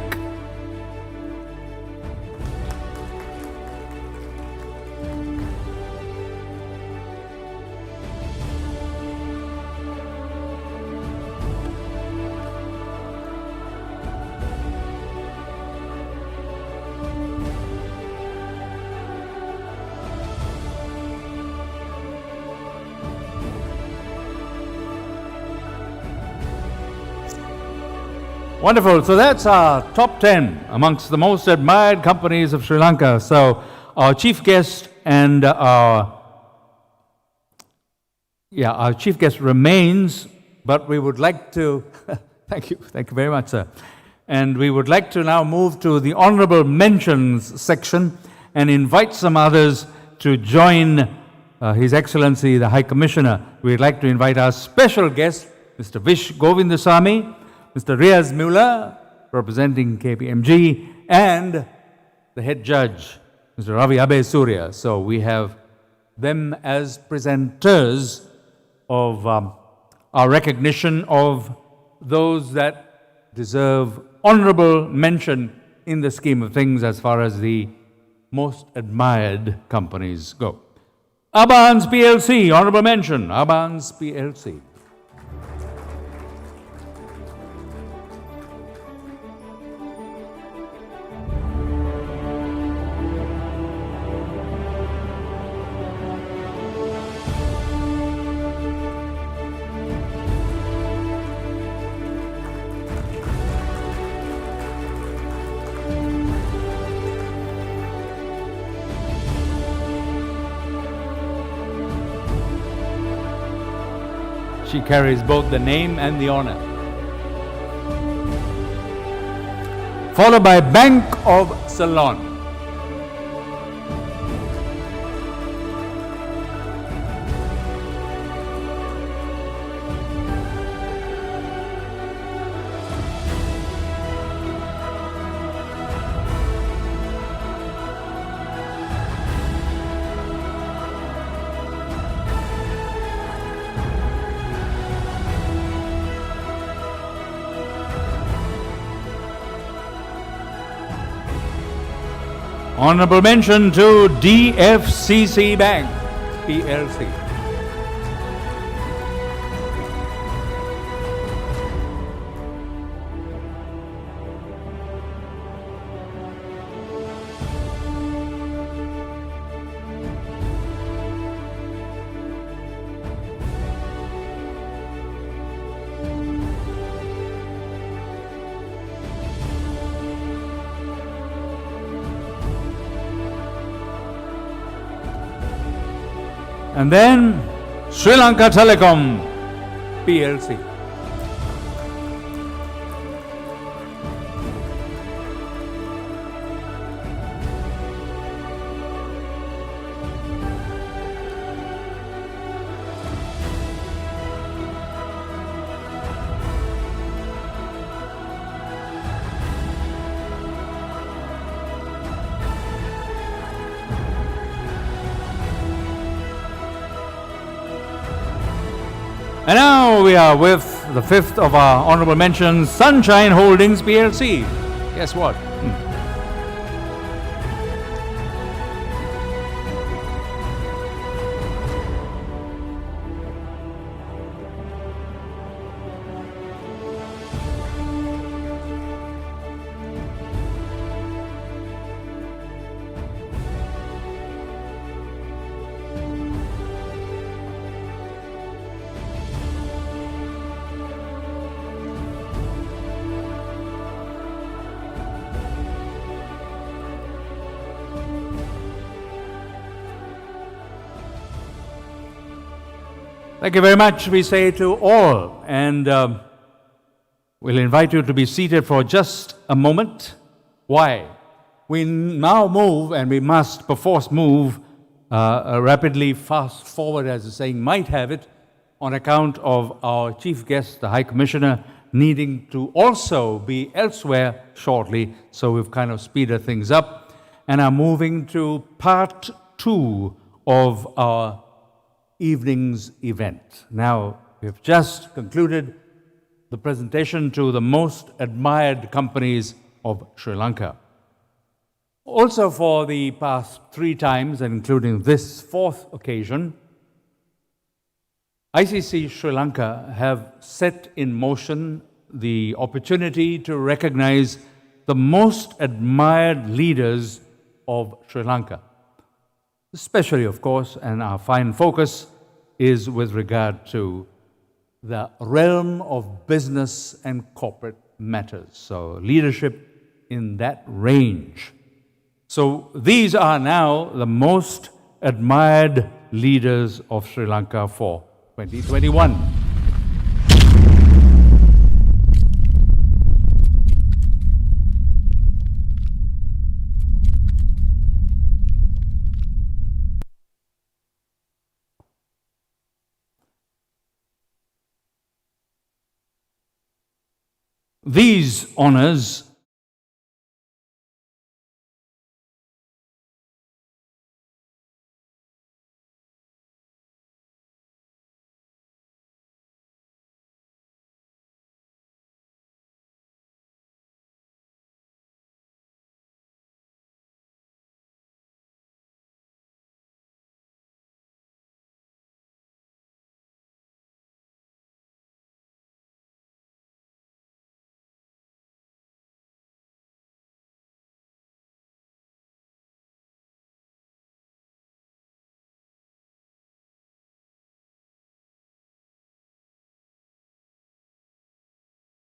Wonderful. So that's our top 10 amongst the most admired companies of Sri Lanka. So our chief guest and our chief guest remains, but we would like to, thank you very much, sir. And we would like to now move to the honorable mentions section and invite some others to join His Excellency, the High Commissioner. We'd like to invite our special guest, Mr. Vish Govindasamy, Mr. Riaz Muller, representing KPMG, and the head judge, Mr. Ravi Abe Surya. So we have them as presenters of our recognition of those that deserve honorable mention in the scheme of things as far as the most admired companies go. Abans PLC, honorable mention, Abans PLC. She carries both the name and the honor. Followed by Bank of Ceylon. Honorable mention to DFCC Bank, PLC. And then Sri Lanka Telecom, PLC. And now we are with the fifth of our honorable mentions, Sunshine Holdings PLC. Guess what? Thank you very much, we say to all, and we'll invite you to be seated for just a moment. Why? We now move, and we must perforce move rapidly, fast forward, as the saying might have it, on account of our chief guest, the High Commissioner, needing to also be elsewhere shortly, so we've kind of speeded things up, and are moving to part 2 of our evening's event. Now, we've just concluded the presentation to the most admired companies of Sri Lanka. Also, for the past 3 times, and including this 4th occasion, ICC Sri Lanka have set in motion the opportunity to recognize the most admired leaders of Sri Lanka. Especially, of course, and our fine focus is with regard to the realm of business and corporate matters. So leadership in that range. So these are now the most admired leaders of Sri Lanka for 2021. These honors